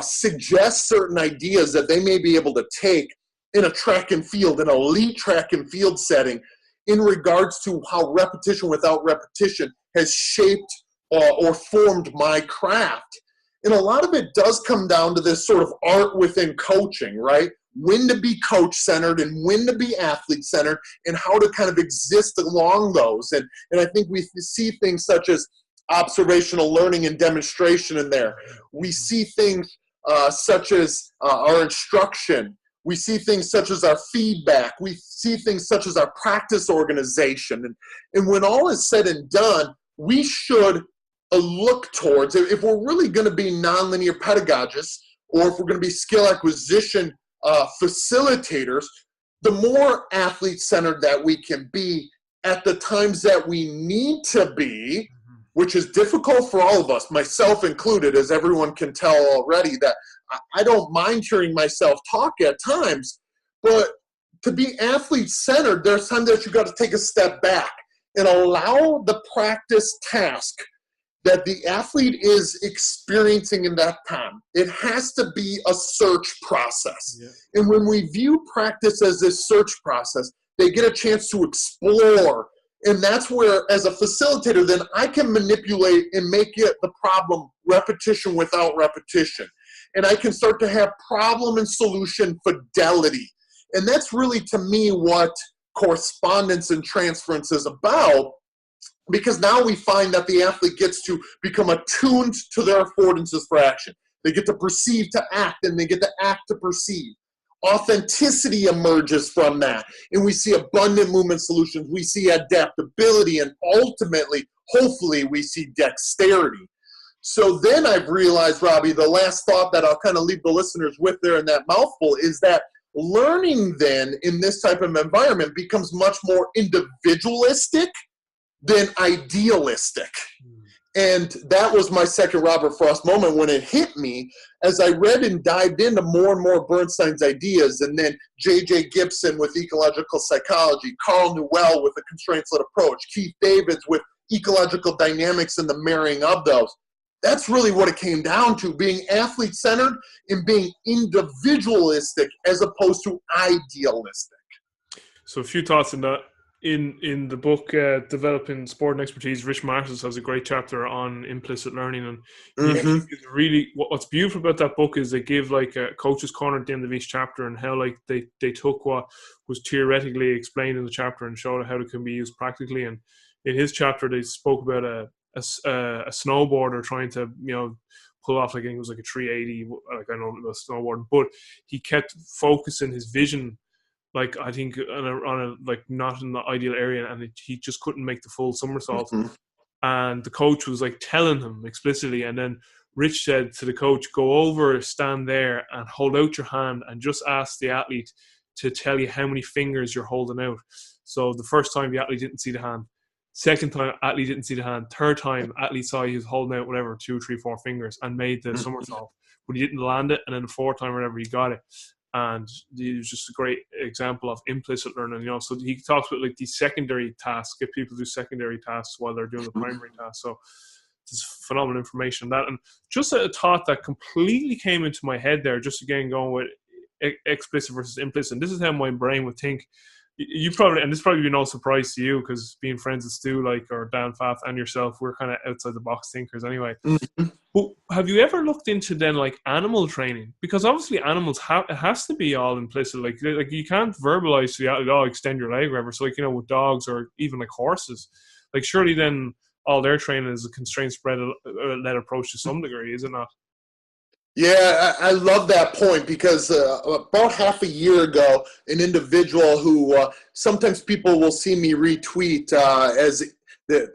B: suggest certain ideas that they may be able to take in a track and field, an elite track and field setting, in regards to how repetition without repetition has shaped or formed my craft. And a lot of it does come down to this sort of art within coaching, right? When to be coach-centered and when to be athlete-centered, and how to kind of exist along those. And I think we see things such as observational learning and demonstration in there. We see things such as our instruction. We see things such as our feedback. We see things such as our practice organization. And when all is said and done, we should look towards, if we're really going to be nonlinear pedagogists, or if we're going to be skill acquisition facilitators, the more athlete-centered that we can be at the times that we need to be, which is difficult for all of us, myself included, as everyone can tell already, that I don't mind hearing myself talk at times, but to be athlete-centered, there's times that you got to take a step back and allow the practice task that the athlete is experiencing in that time. It has to be a search process. Yeah. And when we view practice as this search process, they get a chance to explore. And that's where, as a facilitator, then I can manipulate and make it the problem repetition without repetition. And I can start to have problem and solution fidelity. And that's really, to me, what correspondence and transference is about, because now we find that the athlete gets to become attuned to their affordances for action. They get to perceive to act, and they get to act to perceive. Authenticity emerges from that, and we see abundant movement solutions. We see adaptability, and ultimately, hopefully, we see dexterity. So then I've realized, Robbie, the last thought that I'll kind of leave the listeners with there in that mouthful is that learning then in this type of environment becomes much more individualistic than idealistic. And that was my second Robert Frost moment when it hit me as I read and dived into more and more Bernstein's ideas, and then J.J. Gibson with ecological psychology, Carl Newell with the constraints-led approach, Keith Davids with ecological dynamics and the marrying of those. That's really what it came down to, being athlete-centered and being individualistic as opposed to idealistic.
A: So a few thoughts on that. In the book Developing Sport and Expertise, Rich Martins has a great chapter on implicit learning, and he actually gives really what's beautiful about that book is they give like a coach's corner at the end of each chapter, and how like they took what was theoretically explained in the chapter and showed how it can be used practically. And in his chapter, they spoke about a snowboarder trying to pull off, like I think it was like a 380, like I know about snowboarding, but he kept focusing his vision, like I think on a like not in the ideal area, and he just couldn't make the full somersault. And the coach was like telling him explicitly, and then Rich said to the coach, "Go over, stand there, and hold out your hand, and just ask the athlete to tell you how many fingers you're holding out." So the first time, the athlete didn't see the hand. Second time, athlete didn't see the hand. Third time, athlete saw he was holding out whatever 2, 3, 4 fingers and made the somersault, but he didn't land it. And then the fourth time, or whatever, he got it. And it was just a great example of implicit learning, So he talks about like these secondary tasks, get people to do secondary tasks while they're doing the primary tasks. So there's phenomenal information on that. And just a thought that completely came into my head there, just again going with explicit versus implicit. And this is how my brain would think. You probably, and this probably be no surprise to you because being friends with Stu, or Dan Fath and yourself, we're kind of outside the box thinkers anyway. But have you ever looked into then like animal training? Because obviously animals it has to be all implicit. Like you can't verbalize to the athlete, "Oh, extend your leg," or whatever. So with dogs or even like horses, like surely then all their training is a constraint spread led approach to some degree, is it not?
B: Yeah, I love that point because about half a year ago, an individual who sometimes people will see me retweet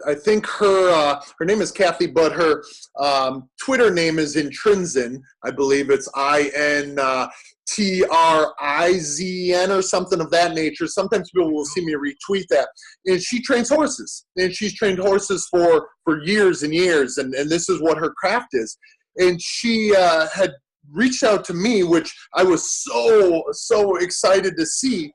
B: I think her name is Kathy, but her Twitter name is Intrinsin. I believe it's INTRIZN or something of that nature. Sometimes people will see me retweet that. And she trains horses. And she's trained horses for years and years. And this is what her craft is. And she had reached out to me, which I was so excited to see,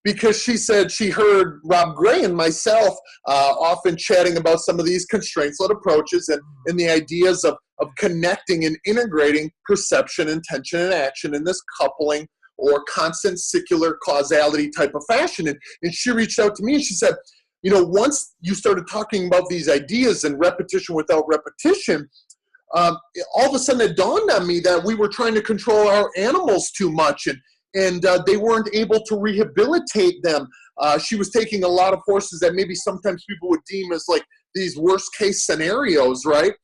B: because she said she heard Rob Gray and myself often chatting about some of these constraints-led approaches and the ideas of connecting and integrating perception, intention, and action in this coupling or constant secular causality type of fashion. And she reached out to me and she said, once you started talking about these ideas and repetition without repetition, all of a sudden it dawned on me that we were trying to control our animals too much, and they weren't able to rehabilitate them. She was taking a lot of horses that maybe sometimes people would deem as like these worst case scenarios, right?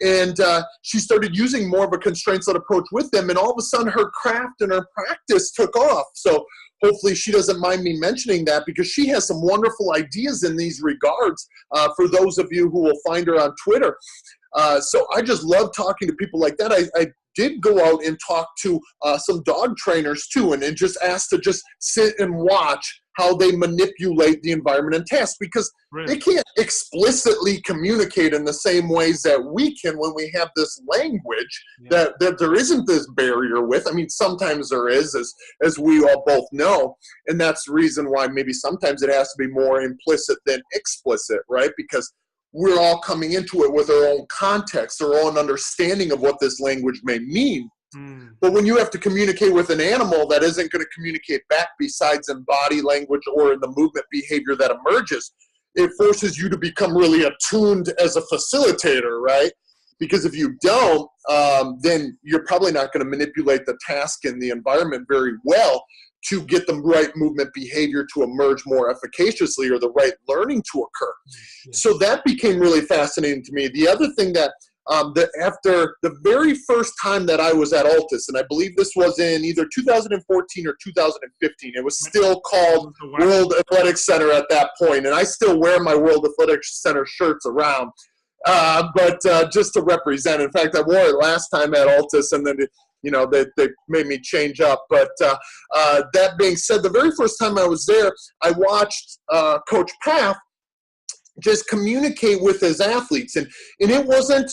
B: And she started using more of a constraints-led approach with them, and all of a sudden her craft and her practice took off. So hopefully she doesn't mind me mentioning that, because she has some wonderful ideas in these regards for those of you who will find her on Twitter. So I just love talking to people like that. I did go out and talk to some dog trainers too, and just asked to just sit and watch how they manipulate the environment and tasks, because they can't explicitly communicate in the same ways that we can when we have this language that there isn't this barrier with. I mean, sometimes there is, as we all both know, and that's the reason why maybe sometimes it has to be more implicit than explicit, right? Because we're all coming into it with our own context, our own understanding of what this language may mean. But when you have to communicate with an animal that isn't going to communicate back besides in body language or in the movement behavior that emerges, it forces you to become really attuned as a facilitator, right? Because if you don't, then you're probably not going to manipulate the task and the environment very well to get the right movement behavior to emerge more efficaciously, or the right learning to occur. So that became really fascinating to me. The other thing that after the very first time that I was at Altus, and I believe this was in either 2014 or 2015, it was still called World Athletics Center at that point, and I still wear my World Athletics Center shirts around. But just to represent, in fact, I wore it last time at Altus, and then they made me change up. But that being said, the very first time I was there, I watched Coach Path just communicate with his athletes, and it wasn't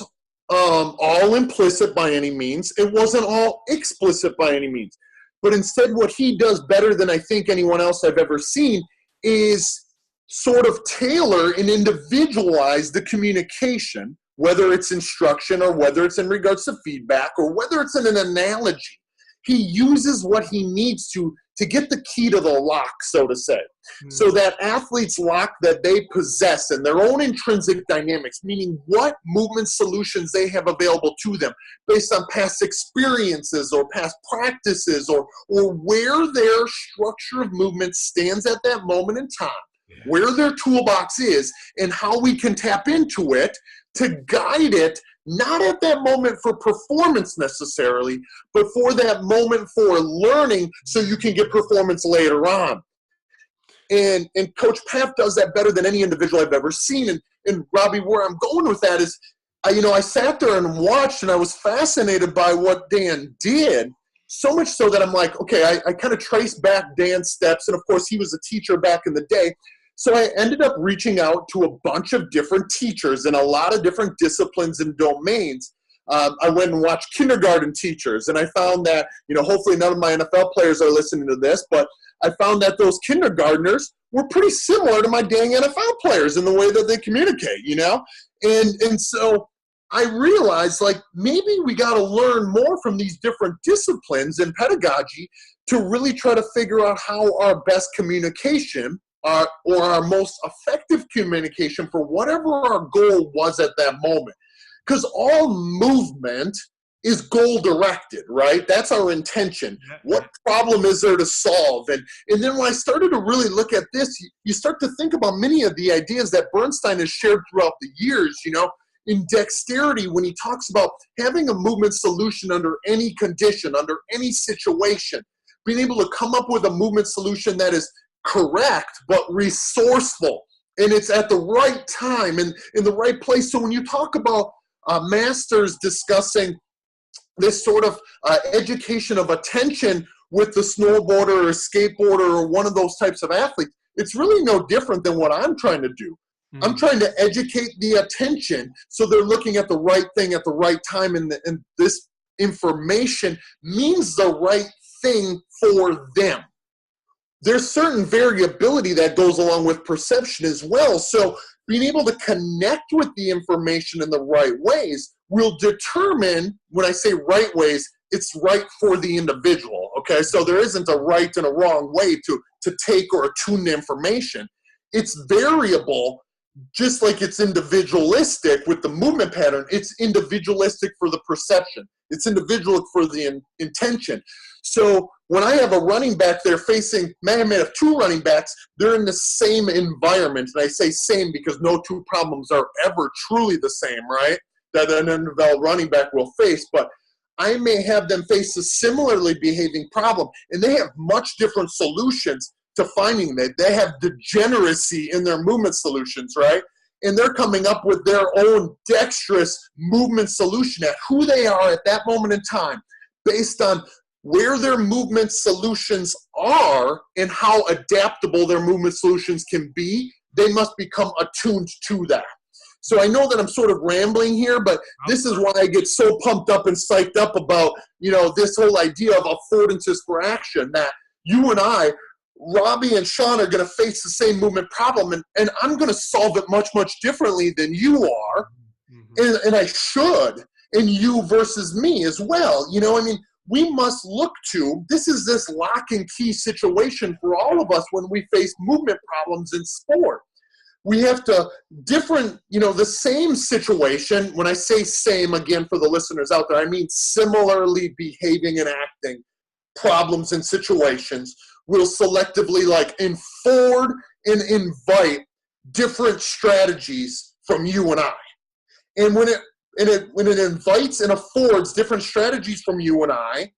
B: all implicit by any means. It wasn't all explicit by any means. But instead, what he does better than I think anyone else I've ever seen is sort of tailor and individualize the communication, whether it's instruction or whether it's in regards to feedback or whether it's in an analogy. He uses what he needs to to get the key to the lock, so to say. So that athletes lock that they possess and their own intrinsic dynamics, meaning what movement solutions they have available to them based on past experiences or past practices or where their structure of movement stands at that moment in time, where their toolbox is, and how we can tap into it to guide it, not at that moment for performance necessarily, but for that moment for learning so you can get performance later on. And Coach Paff does that better than any individual I've ever seen. And Robbie, where I'm going with that is, I sat there and watched, and I was fascinated by what Dan did, so much so that I'm like, okay, I kind of traced back Dan's steps. And, of course, he was a teacher back in the day. So I ended up reaching out to a bunch of different teachers in a lot of different disciplines and domains. I went and watched kindergarten teachers, and I found that, hopefully none of my NFL players are listening to this, but I found that those kindergartners were pretty similar to my dang NFL players in the way that they communicate, And so I realized, maybe we got to learn more from these different disciplines in pedagogy to really try to figure out how our best communication or our most effective communication for whatever our goal was at that moment. Because all movement is goal-directed, right? That's our intention. What problem is there to solve? And then when I started to really look at this, you start to think about many of the ideas that Bernstein has shared throughout the years, in Dexterity, when he talks about having a movement solution under any condition, under any situation, being able to come up with a movement solution that is correct but resourceful, and it's at the right time and in the right place. So when you talk about masters discussing this sort of education of attention with the snowboarder or skateboarder or one of those types of athletes, it's really no different than what I'm trying to do. I'm trying to educate the attention so they're looking at the right thing at the right time, and this information means the right thing for them. There's certain variability that goes along with perception as well. So being able to connect with the information in the right ways will determine, when I say right ways, it's right for the individual, okay? So there isn't a right and a wrong way to take or attune the information. It's variable, just like it's individualistic with the movement pattern. It's individualistic for the perception. It's individual for the intention. So when I have a running back there facing, man, I may have two running backs, they're in the same environment. And I say same because no two problems are ever truly the same, right? That an NFL running back will face. But I may have them face a similarly behaving problem, and they have much different solutions to finding that. They have degeneracy in their movement solutions, right? And they're coming up with their own dexterous movement solution at who they are at that moment in time, based on where their movement solutions are and how adaptable their movement solutions can be. They must become attuned to that. So I know that I'm sort of rambling here, but this is why I get so pumped up and psyched up about, this whole idea of affordances for action, that you and I, Robbie and Shawn, are going to face the same movement problem, and I'm going to solve it much, much differently than you are, and I should, and you versus me as well. We must look to, this is this lock and key situation for all of us when we face movement problems in sport. We have to the same situation. When I say same, again, for the listeners out there, I mean similarly behaving and acting problems and situations will selectively afford and invite different strategies from you and I. And when it invites and affords different strategies from you and I,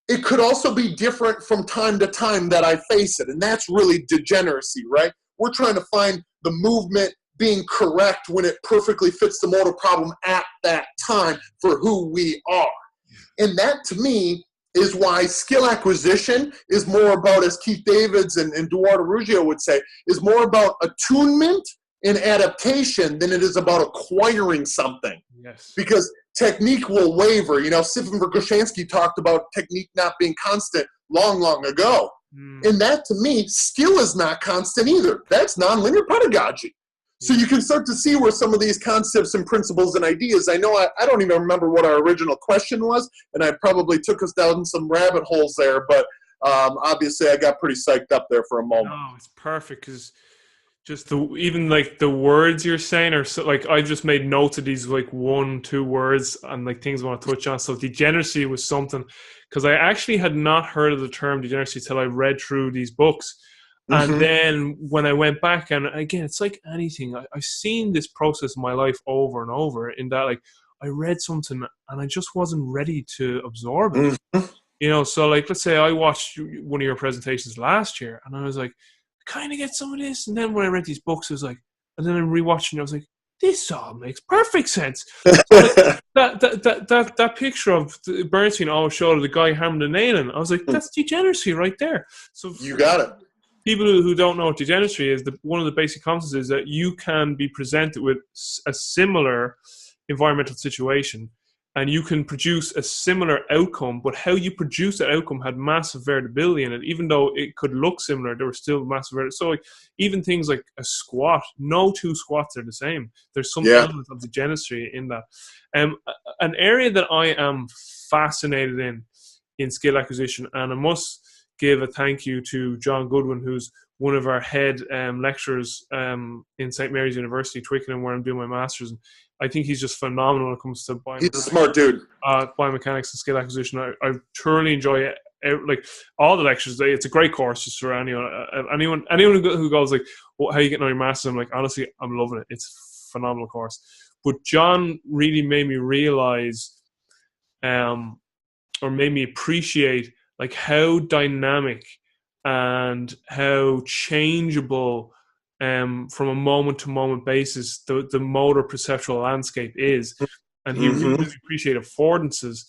B: it could also be different from time to time that I face it. And that's really degeneracy, right? We're trying to find the movement being correct when it perfectly fits the motor problem at that time for who we are. And that, to me, is why skill acquisition is more about, as Keith Davids and Eduardo Ruggiero would say, is more about attunement and adaptation than it is about acquiring something.
A: Yes.
B: Because technique will waver. Stephen Verkhoshansky talked about technique not being constant long, long ago. And that, to me, skill is not constant either. That's nonlinear pedagogy. So you can start to see where some of these concepts and principles and ideas, I know I don't even remember what our original question was, and I probably took us down some rabbit holes there, but obviously I got pretty psyched up there for a moment.
A: No, it's perfect because just even like the words you're saying are so, like I just made notes of these like 1-2 words and like things I want to touch on. So degeneracy was something because I actually had not heard of the term degeneracy till I read through these books. And then when I went back, and again, it's like anything, I've seen this process in my life over and over in that like I read something and I just wasn't ready to absorb it. You know, so like let's say I watched one of your presentations last year and I was like, kind of get some of this, and then when I read these books, I was like, and then I'm rewatching, I was like, this all makes perfect sense. So like, that picture of Bernstein always showed the guy hammering the nail in. I was like, that's degeneracy right there. So
B: you got it.
A: People who don't know what degeneracy is, one of the basic concepts is that you can be presented with a similar environmental situation and you can produce a similar outcome, but how you produce that outcome had massive variability in it. Even though it could look similar, there was still massive variability. So like, even things like a squat, no two squats are the same. There's some element of degeneracy in that. An area that I am fascinated in skill acquisition, and I must give a thank you to John Goodwin, who's one of our head lecturers in St. Mary's University, Twickenham, where I'm doing my master's. And I think he's just phenomenal when it comes to
B: he's a smart dude.
A: Biomechanics and skill acquisition. I thoroughly enjoy it. Like all the lectures, it's a great course just for anyone who goes like, well, how are you getting on your master's? I'm like, honestly, I'm loving it. It's a phenomenal course. But John really made me realize, or made me appreciate, like how dynamic and how changeable from a moment-to-moment basis the motor perceptual landscape is. And he really appreciated affordances.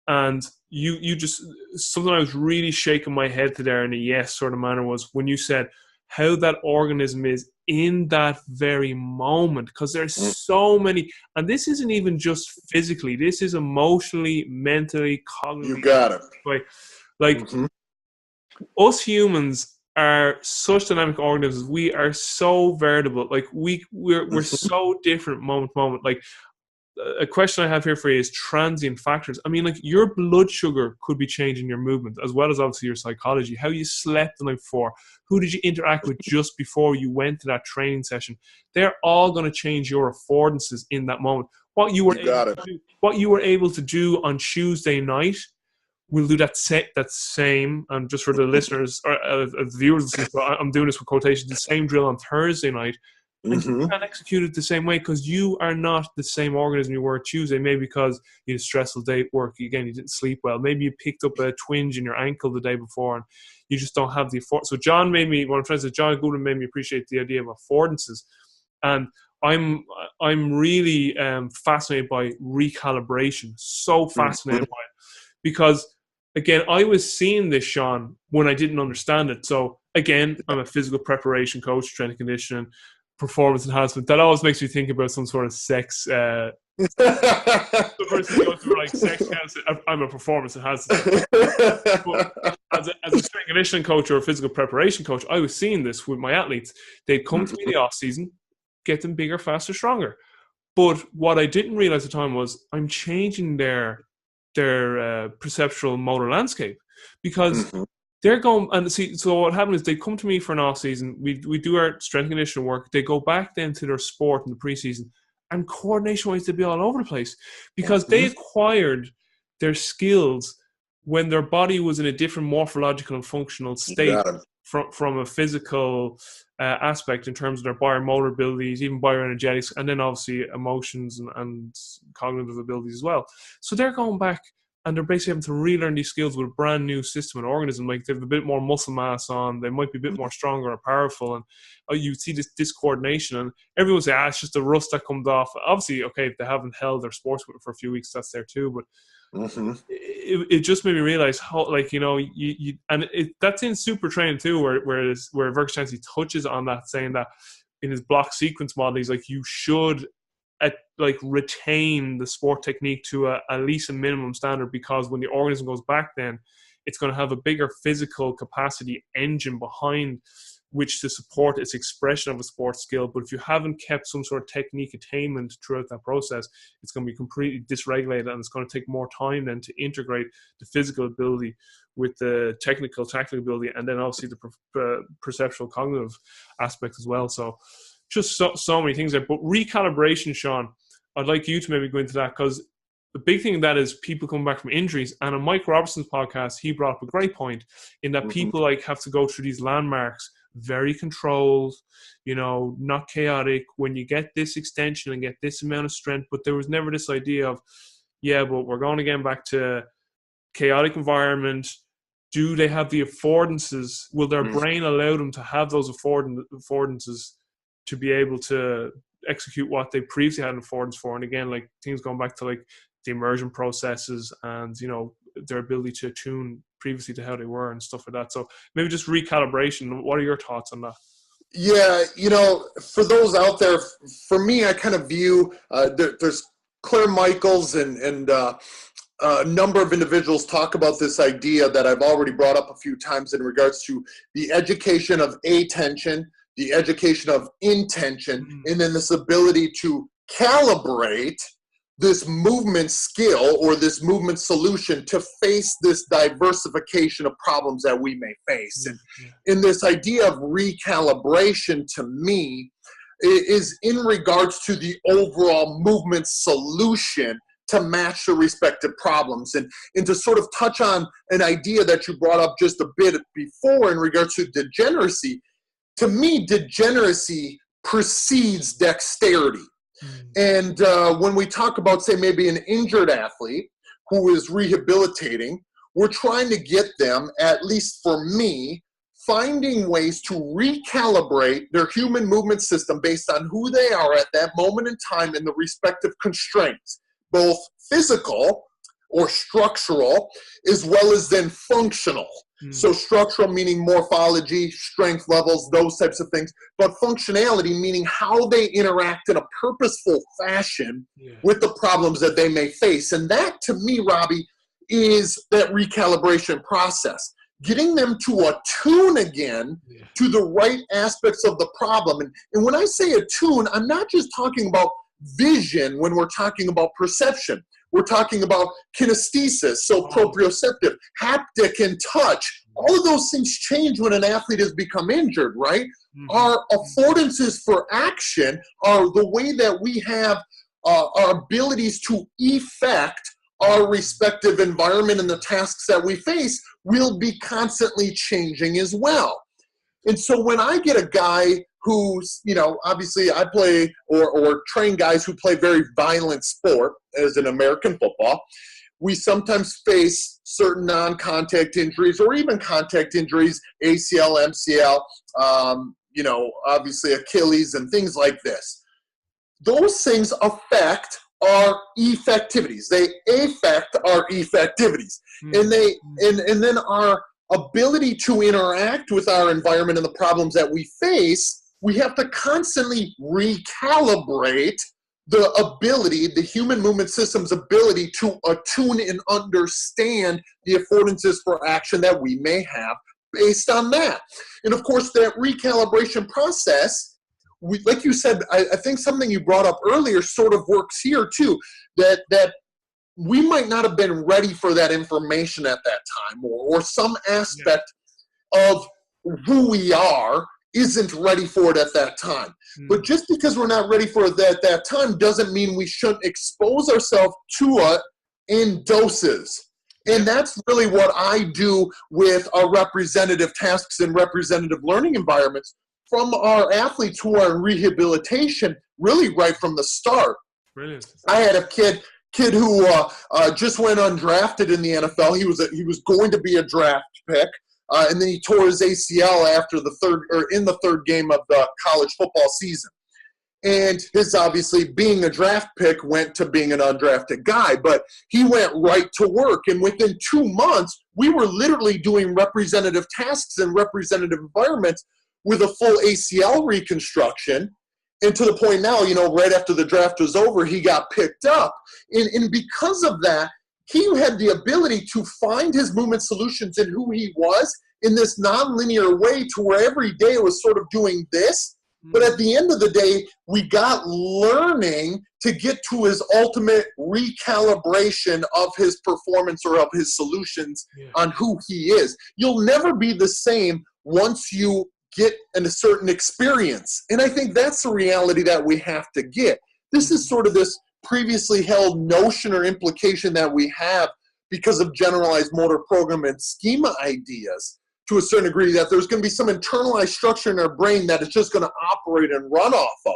A: And you just, something I was really shaking my head to there in a yes sort of manner was when you said how that organism is in that very moment, because there's so many, and this isn't even just physically, this is emotionally, mentally, cognitively.
B: You got it.
A: Like us humans are such dynamic organisms. We are so variable. Like we're so different moment to moment. Like a question I have here for you is transient factors. I mean, like your blood sugar could be changing your movement as well as obviously your psychology, how you slept the night before, who did you interact with just before you went to that training session. They're all going to change your affordances in that moment. What you were able to do on Tuesday night, we'll do that same, and just for the listeners or the viewers, I'm doing this with quotations, the same drill on Thursday night. And you can't execute it the same way because you are not the same organism you were Tuesday. Maybe because you had a stressful day at work. Again, you didn't sleep well. Maybe you picked up a twinge in your ankle the day before and you just don't have the afford. So John Goodwin made me appreciate the idea of affordances. And I'm really fascinated by recalibration. So fascinated by it. Because, again, I was seeing this, Shawn, when I didn't understand it. So, again, I'm a physical preparation coach, strength and conditioning, performance enhancement. That always makes me think about some sort of sex. The person goes through like sex counseling. I'm a performance enhancement. But as a strength and conditioning coach or a physical preparation coach, I was seeing this with my athletes. They'd come to me in the off season, get them bigger, faster, stronger. But what I didn't realize at the time was I'm changing their perceptual motor landscape because they're going and see. So what happened is they come to me for an off season. We do our strength and conditioning work. They go back then to their sport in the preseason, and coordination wise they'd be all over the place because they acquired their skills when their body was in a different morphological and functional state from a physical aspect in terms of their biomotor abilities, even bioenergetics, and then obviously emotions and cognitive abilities as well. So they're going back and they're basically having to relearn these skills with a brand new system and organism. Like they have a bit more muscle mass on, they might be a bit more stronger or powerful, and you see this discoordination. And everyone say, it's just the rust that comes off. Obviously, okay, if they haven't held their sports for a few weeks, that's there too. But it just made me realize how, like, you know, that's in super training too, where Virtuosity touches on that, saying that in his block sequence model, he's like, you should retain the sport technique to at least a minimum standard, because when the organism goes back, then it's going to have a bigger physical capacity engine behind which to support its expression of a sports skill. But if you haven't kept some sort of technique attainment throughout that process, it's going to be completely dysregulated, and it's going to take more time then to integrate the physical ability with the technical, tactical ability, and then obviously the perceptual cognitive aspect as well. So just so many things there. But recalibration, Shawn, I'd like you to maybe go into that, because the big thing of that is people coming back from injuries. And on Mike Robertson's podcast, he brought up a great point in that people like have to go through these landmarks, very controlled, you know, not chaotic. When you get this extension and get this amount of strength, but there was never this idea of, yeah, but we're going again back to chaotic environment. Do they have the affordances? Will their brain allow them to have those affordances to be able to execute what they previously had an affordance for? And again, like things going back to like the immersion processes and, you know, their ability to attune previously to how they were and stuff like that. So maybe just recalibration. What are your thoughts on that?
B: Yeah, you know, for those out there, for me, I kind of view there's Claire Michaels and a number of individuals talk about this idea that I've already brought up a few times in regards to the education of attention, the education of intention, and then this ability to calibrate this movement skill or this movement solution to face this diversification of problems that we may face. And in this idea of recalibration, to me, is in regards to the overall movement solution to match the respective problems. And to sort of touch on an idea that you brought up just a bit before in regards to degeneracy, to me, degeneracy precedes dexterity. And when we talk about, say, maybe an injured athlete who is rehabilitating, we're trying to get them, at least for me, finding ways to recalibrate their human movement system based on who they are at that moment in time and the respective constraints, both physical or structural, as well as then functional. So structural meaning morphology, strength levels, those types of things, but functionality meaning how they interact in a purposeful fashion with the problems that they may face. And that, to me, Robbie, is that recalibration process. Getting them to attune again to the right aspects of the problem. And when I say attune, I'm not just talking about vision when we're talking about perception. We're talking about kinesthesis, so proprioceptive, haptic, and touch. All of those things change when an athlete has become injured, right? Our affordances for action are the way that we have our abilities to effect our respective environment and the tasks that we face will be constantly changing as well. And so when I get a guy who's, you know, obviously I play or train guys who play very violent sport as in American football, we sometimes face certain non-contact injuries or even contact injuries, ACL, MCL, you know, obviously Achilles and things like this. Those things affect our effectivities. They affect our effectivities. And then our ability to interact with our environment and the problems that we face, we have to constantly recalibrate the ability, the human movement system's ability to attune and understand the affordances for action that we may have based on that. And of course, that recalibration process, like you said, I think something you brought up earlier sort of works here too, that we might not have been ready for that information at that time, or some aspect of who we are isn't ready for it at that time. But just because we're not ready for it at that time doesn't mean we shouldn't expose ourselves to it in doses. And that's really what I do with our representative tasks and representative learning environments from our athletes who are in rehabilitation, really right from the start.
A: Brilliant. I
B: had a kid who just went undrafted in the NFL. He was going to be a draft pick. And then he tore his ACL after in the third game of the college football season. And his obviously being a draft pick went to being an undrafted guy, but he went right to work. And within 2 months, we were literally doing representative tasks and representative environments with a full ACL reconstruction. And to the point now, you know, right after the draft was over, he got picked up. And because of that, he had the ability to find his movement solutions in who he was in this nonlinear way to where every day it was sort of doing this. But at the end of the day, we got learning to get to his ultimate recalibration of his performance or of his solutions on who he is. You'll never be the same once you get a certain experience. And I think that's the reality that we have to get. This is sort of this previously held notion or implication that we have because of generalized motor program and schema ideas to a certain degree, that there's going to be some internalized structure in our brain that is just going to operate and run off of.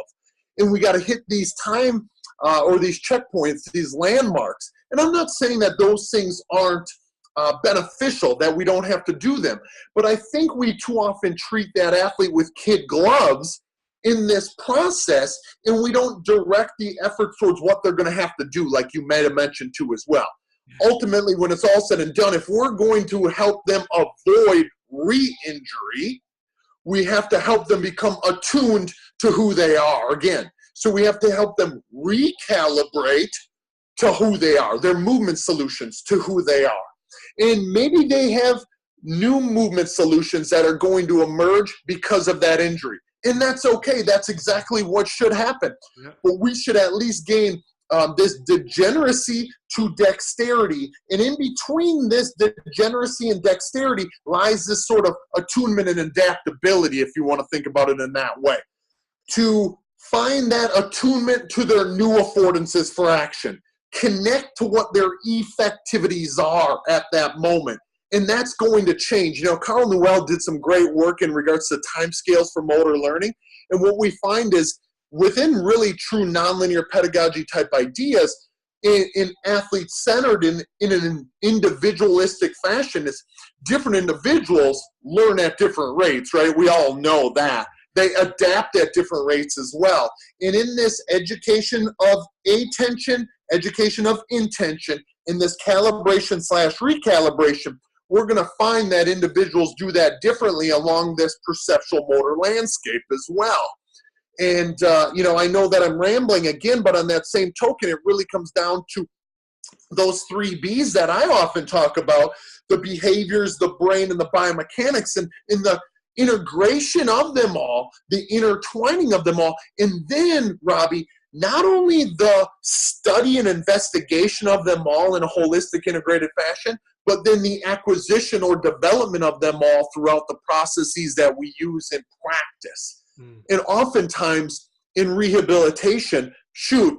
B: And we got to hit these time or these checkpoints, these landmarks. And I'm not saying that those things aren't beneficial, that we don't have to do them. But I think we too often treat that athlete with kid gloves in this process, and we don't direct the effort towards what they're going to have to do, like you may have mentioned too as well. Ultimately, when it's all said and done, if we're going to help them avoid re-injury, we have to help them become attuned to who they are again. So we have to help them recalibrate to who they are, their movement solutions to who they are. And maybe they have new movement solutions that are going to emerge because of that injury. And that's okay. That's exactly what should happen. Yeah. But we should at least gain this degeneracy to dexterity. And in between this degeneracy and dexterity lies this sort of attunement and adaptability, if you want to think about it in that way. To find that attunement to their new affordances for action. Connect to what their effectivities are at that moment. And that's going to change. You know, Carl Newell did some great work in regards to timescales for motor learning. And what we find is within really true nonlinear pedagogy type ideas, in athlete-centered, in an individualistic fashion, is different individuals learn at different rates, right? We all know that. They adapt at different rates as well. And in this education of attention, education of intention, in this calibration / recalibration, we're going to find that individuals do that differently along this perceptual motor landscape as well. And, you know, I know that I'm rambling again, but on that same token, it really comes down to those 3 Bs that I often talk about, the behaviors, the brain, and the biomechanics, and in the integration of them all, the intertwining of them all. And then, Robbie, not only the study and investigation of them all in a holistic, integrated fashion, but then the acquisition or development of them all throughout the processes that we use in practice. And oftentimes in rehabilitation,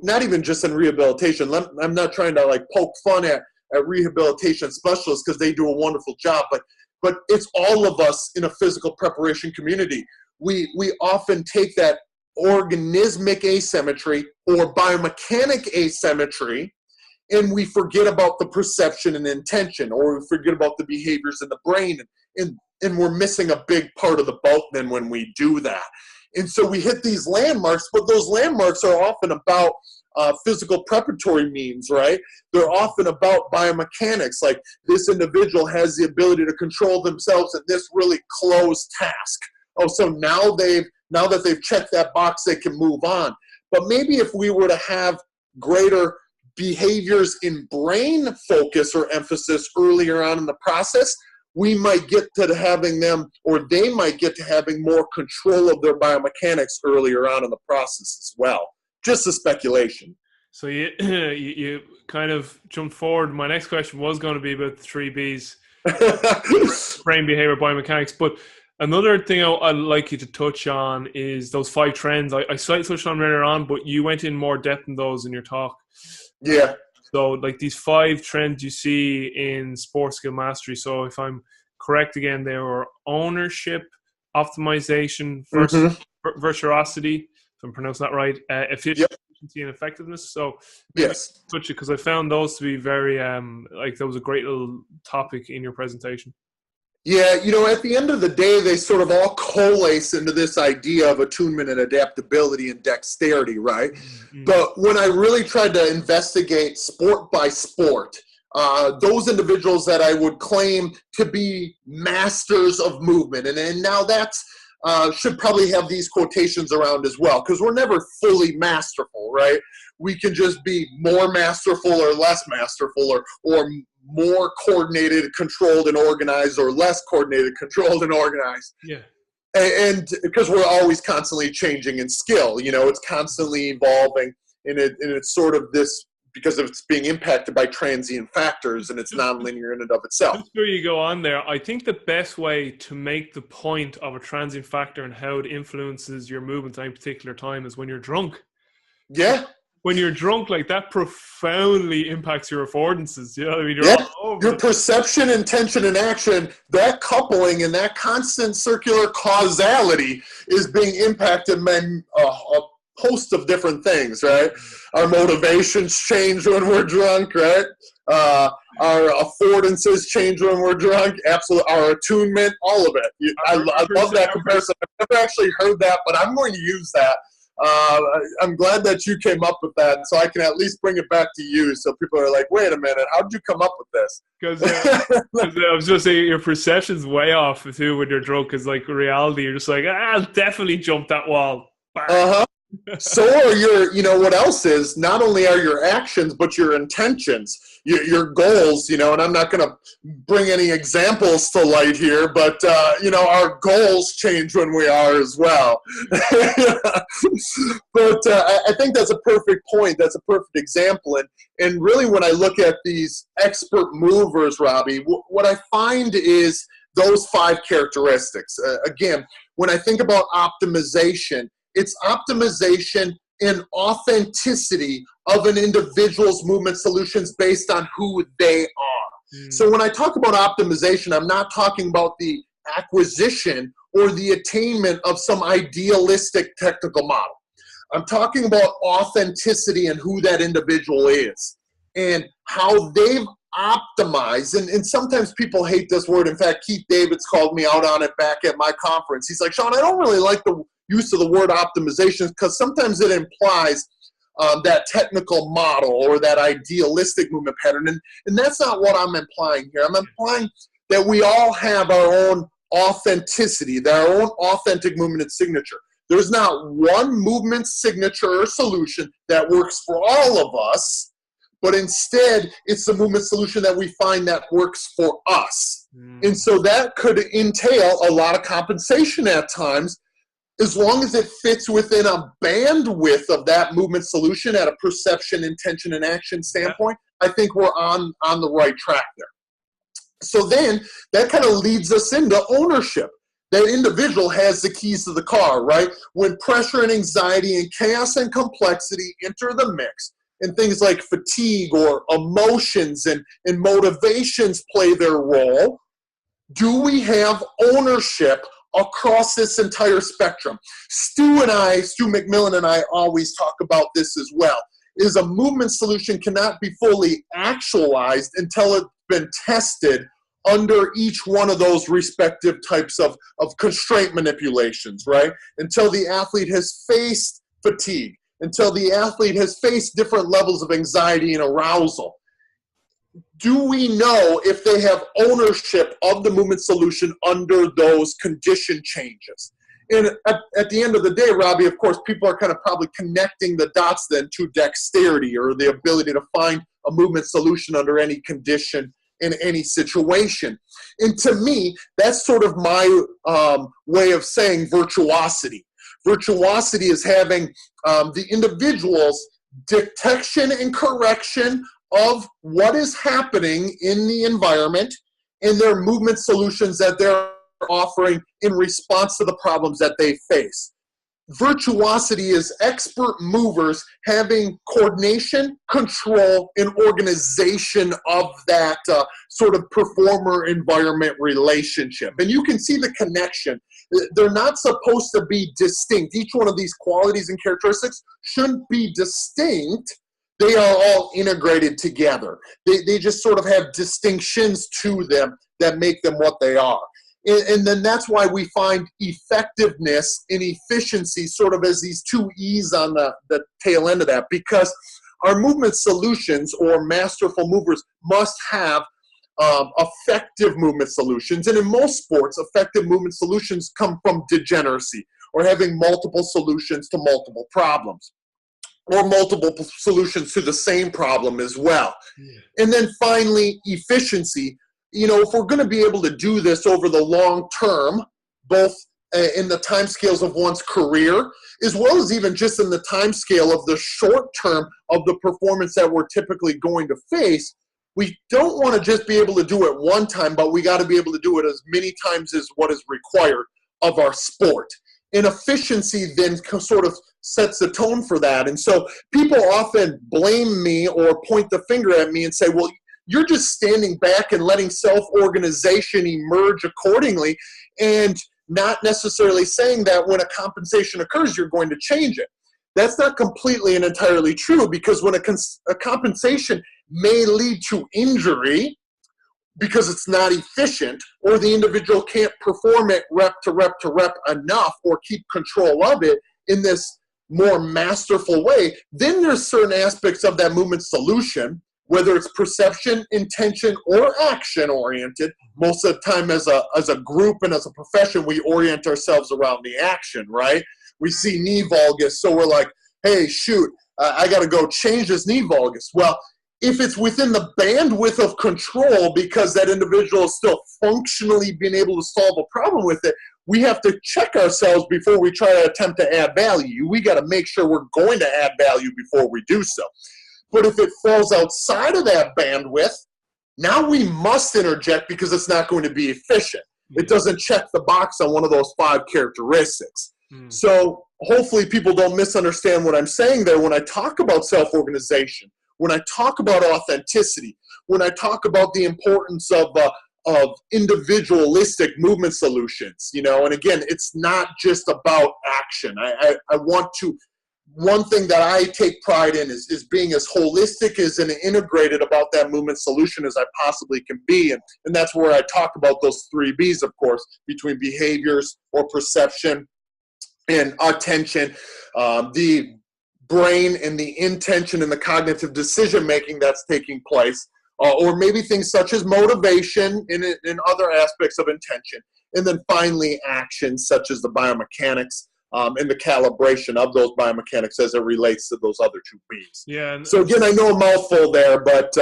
B: not even just in rehabilitation, I'm not trying to like poke fun at rehabilitation specialists because they do a wonderful job, but it's all of us in a physical preparation community. We often take that organismic asymmetry or biomechanic asymmetry, and we forget about the perception and intention, or we forget about the behaviors in the brain, and we're missing a big part of the boat then when we do that. And so we hit these landmarks, but those landmarks are often about physical preparatory means, right? They're often about biomechanics, like this individual has the ability to control themselves in this really closed task. Oh, so now that they've checked that box, they can move on. But maybe if we were to have greater behaviors in brain focus or emphasis earlier on in the process, we might get to having them, or they might get to having more control of their biomechanics earlier on in the process as well. Just a speculation.
A: So you kind of jumped forward. My next question was going to be about the 3 Bs, brain behavior, biomechanics. But another thing I'd like you to touch on is those 5 trends. I slightly touched on earlier on, but you went in more depth in those in your talk.
B: Yeah.
A: So like these 5 trends you see in sports skill mastery. So if I'm correct again, they were ownership, optimization, virtuosity, if I'm pronouncing that right, efficiency and effectiveness. So
B: yes,
A: touch it, because I found those to be very like that was a great little topic in your presentation.
B: Yeah, you know, at the end of the day, they sort of all coalesce into this idea of attunement and adaptability and dexterity, right? Mm-hmm. But when I really tried to investigate sport by sport, those individuals that I would claim to be masters of movement, and now that's should probably have these quotations around as well, because we're never fully masterful, right? We can just be more masterful or less masterful, or more coordinated, controlled, and organized, or less coordinated, controlled, and organized.
A: Yeah.
B: And because we're always constantly changing in skill, it's constantly evolving, and it's sort of this, because it's being impacted by transient factors, and it's nonlinear in and of itself.
A: Before you go on there, I think the best way to make the point of a transient factor and how it influences your movements at any particular time is when you're drunk.
B: Yeah.
A: When you're drunk, like, that profoundly impacts your affordances. You know what I mean?
B: Your perception, intention, and action, that coupling and that constant circular causality is being impacted by a host of different things, right? Our motivations change when we're drunk, right? Our affordances change when we're drunk. Absolutely. Our attunement, all of it. I love that comparison. I've never actually heard that, but I'm going to use that. I'm glad that you came up with that, so I can at least bring it back to you, so people are like, wait a minute, how did you come up with this?
A: Because I was just saying, your perception's way off too when you're drunk, because, like, reality, you're just like, I'll definitely jump that wall. Bang.
B: So are what else is, not only are your actions, but your intentions, your goals, and I'm not going to bring any examples to light here, but, our goals change when we are as well. But I think that's a perfect point. That's a perfect example. And really, when I look at these expert movers, Robbie, what I find is those 5 characteristics. Again, when I think about optimization, it's optimization and authenticity of an individual's movement solutions based on who they are. So when I talk about optimization, I'm not talking about the acquisition or the attainment of some idealistic technical model. I'm talking about authenticity and who that individual is and how they've optimized. And sometimes people hate this word. In fact, Keith Davids called me out on it back at my conference. He's like, Shawn, I don't really like the use of the word optimization, because sometimes it implies that technical model or that idealistic movement pattern. And that's not what I'm implying here. I'm implying that we all have our own authenticity, our own authentic movement and signature. There's not one movement signature or solution that works for all of us, but instead it's the movement solution that we find that works for us. And so that could entail a lot of compensation at times, as long as it fits within a bandwidth of that movement solution at a perception, intention, and action standpoint. I think we're on the right track there. So then that kind of leads us into ownership. That individual has the keys to the car, right? When pressure and anxiety and chaos and complexity enter the mix, and things like fatigue or emotions and motivations play their role, do we have ownership across this entire spectrum? Stu McMillan and I always talk about this as well, is a movement solution cannot be fully actualized until it's been tested under each one of those respective types of constraint manipulations, right? Until the athlete has faced fatigue, until the athlete has faced different levels of anxiety and arousal. Do we know if they have ownership of the movement solution under those condition changes? And at the end of the day, Robbie, of course, people are kind of probably connecting the dots then to dexterity, or the ability to find a movement solution under any condition in any situation. And to me, that's sort of my way of saying virtuosity. Virtuosity is having the individual's detection and correction of what is happening in the environment and their movement solutions that they're offering in response to the problems that they face. Virtuosity is expert movers having coordination, control, and organization of that sort of performer-environment relationship. And you can see the connection. They're not supposed to be distinct. Each one of these qualities and characteristics shouldn't be distinct. They are all integrated together. They just sort of have distinctions to them that make them what they are. And then that's why we find effectiveness and efficiency sort of as these two E's on the tail end of that, because our movement solutions or masterful movers must have effective movement solutions. And in most sports, effective movement solutions come from degeneracy, or having multiple solutions to multiple problems, or multiple solutions to the same problem as well. Yeah. And then finally, efficiency. If we're going to be able to do this over the long term, both in the time scales of one's career, as well as even just in the time scale of the short term of the performance that we're typically going to face, we don't want to just be able to do it one time, but we got to be able to do it as many times as what is required of our sport. And efficiency then sort of sets the tone for that. And so people often blame me or point the finger at me and say, well, you're just standing back and letting self-organization emerge accordingly, and not necessarily saying that when a compensation occurs, you're going to change it. That's not completely and entirely true, because when a compensation may lead to injury because it's not efficient, or the individual can't perform it rep to rep to rep enough, or keep control of it in this more masterful way, then there's certain aspects of that movement solution, whether it's perception, intention, or action-oriented. Most of the time as a group and as a profession, we orient ourselves around the action, right? We see knee valgus, so we're like, hey, shoot, I got to go change this knee valgus. Well, if it's within the bandwidth of control, because that individual is still functionally being able to solve a problem with it, we have to check ourselves before we try to attempt to add value. We got to make sure we're going to add value before we do so. But if it falls outside of that bandwidth, now we must interject, because it's not going to be efficient. It doesn't check the box on one of those 5 characteristics. So hopefully people don't misunderstand what I'm saying there when I talk about self-organization, when I talk about authenticity, when I talk about the importance of individualistic movement solutions. And again, it's not just about action. I want to, one thing that I take pride in is being as holistic as and integrated about that movement solution as I possibly can be. And that's where I talk about those 3 B's, of course, between behaviors or perception and attention, the brain and the intention and the cognitive decision-making that's taking place, or maybe things such as motivation and other aspects of intention. And then finally, actions such as the biomechanics and the calibration of those biomechanics as it relates to those other 2 B's.
A: Yeah.
B: So again, I know a mouthful there, but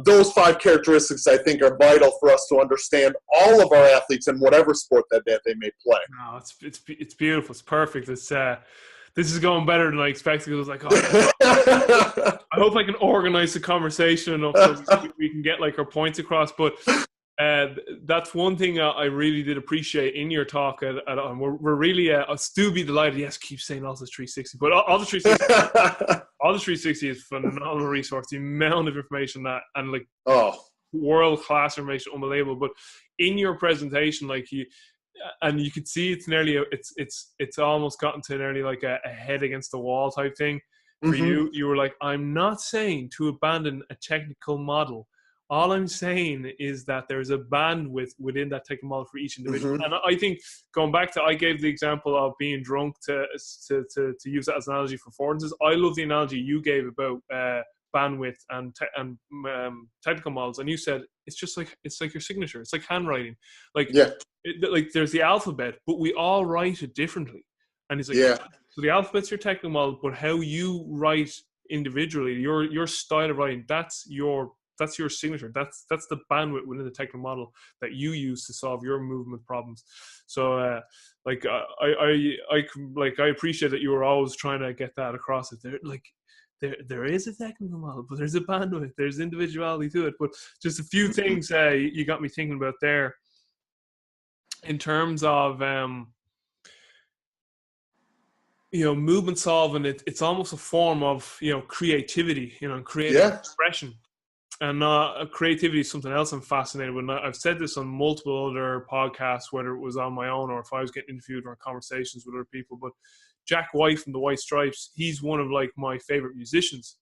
B: those 5 characteristics I think are vital for us to understand all of our athletes in whatever sport that they may play.
A: No, it's beautiful. It's perfect. This is going better than I expected. It was like, I hope I can organize the conversation enough so we can get like our points across. But that's one thing I really did appreciate in your talk. We're really, Stu be delighted. Yes, keep saying Office 360, but Office 360, Office 360 is a phenomenal resource. The amount of information and like world class information, unbelievable. But in your presentation, like and you could see it's nearly it's almost gotten to nearly like a head against the wall type thing. For you were like, I'm not saying to abandon a technical model. All I'm saying is that there's a bandwidth within that technical model for each individual. And I think going back to, I gave the example of being drunk to use that as an analogy for affordances. I love the analogy you gave about bandwidth and technical models, and you said it's like your signature. It's like handwriting. Like like there's the alphabet, but we all write it differently. And it's like so the alphabet's your technical model, but how you write individually, your style of writing, that's your signature. That's the bandwidth within the technical model that you use to solve your movement problems. So I appreciate that you were always trying to get that across. There is a technical model, but there's a bandwidth, there's individuality to it. But just a few things you got me thinking about there in terms of movement solving. It's almost a form of creativity, and creative expression. And creativity is something else I'm fascinated with. I've said this on multiple other podcasts, whether it was on my own or if I was getting interviewed or in conversations with other people. But Jack White from the White Stripes, he's one of like my favorite musicians.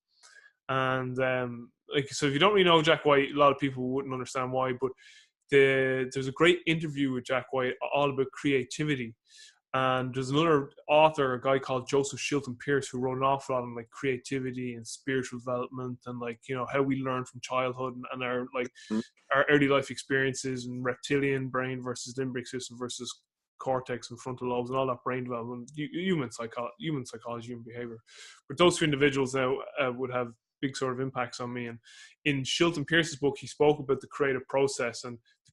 A: And so if you don't really know Jack White, a lot of people wouldn't understand why. But there's a great interview with Jack White all about creativity. And there's another author, a guy called Joseph Shilton Pearce, who wrote an awful lot on like creativity and spiritual development and like, you know, how we learn from childhood and our like our early life experiences and reptilian brain versus limbic system versus cortex and frontal lobes and all that brain development, human psychology, human behavior. But those two individuals now would have big sort of impacts on me. And in Shilton Pearce's book, he spoke about the creative process and the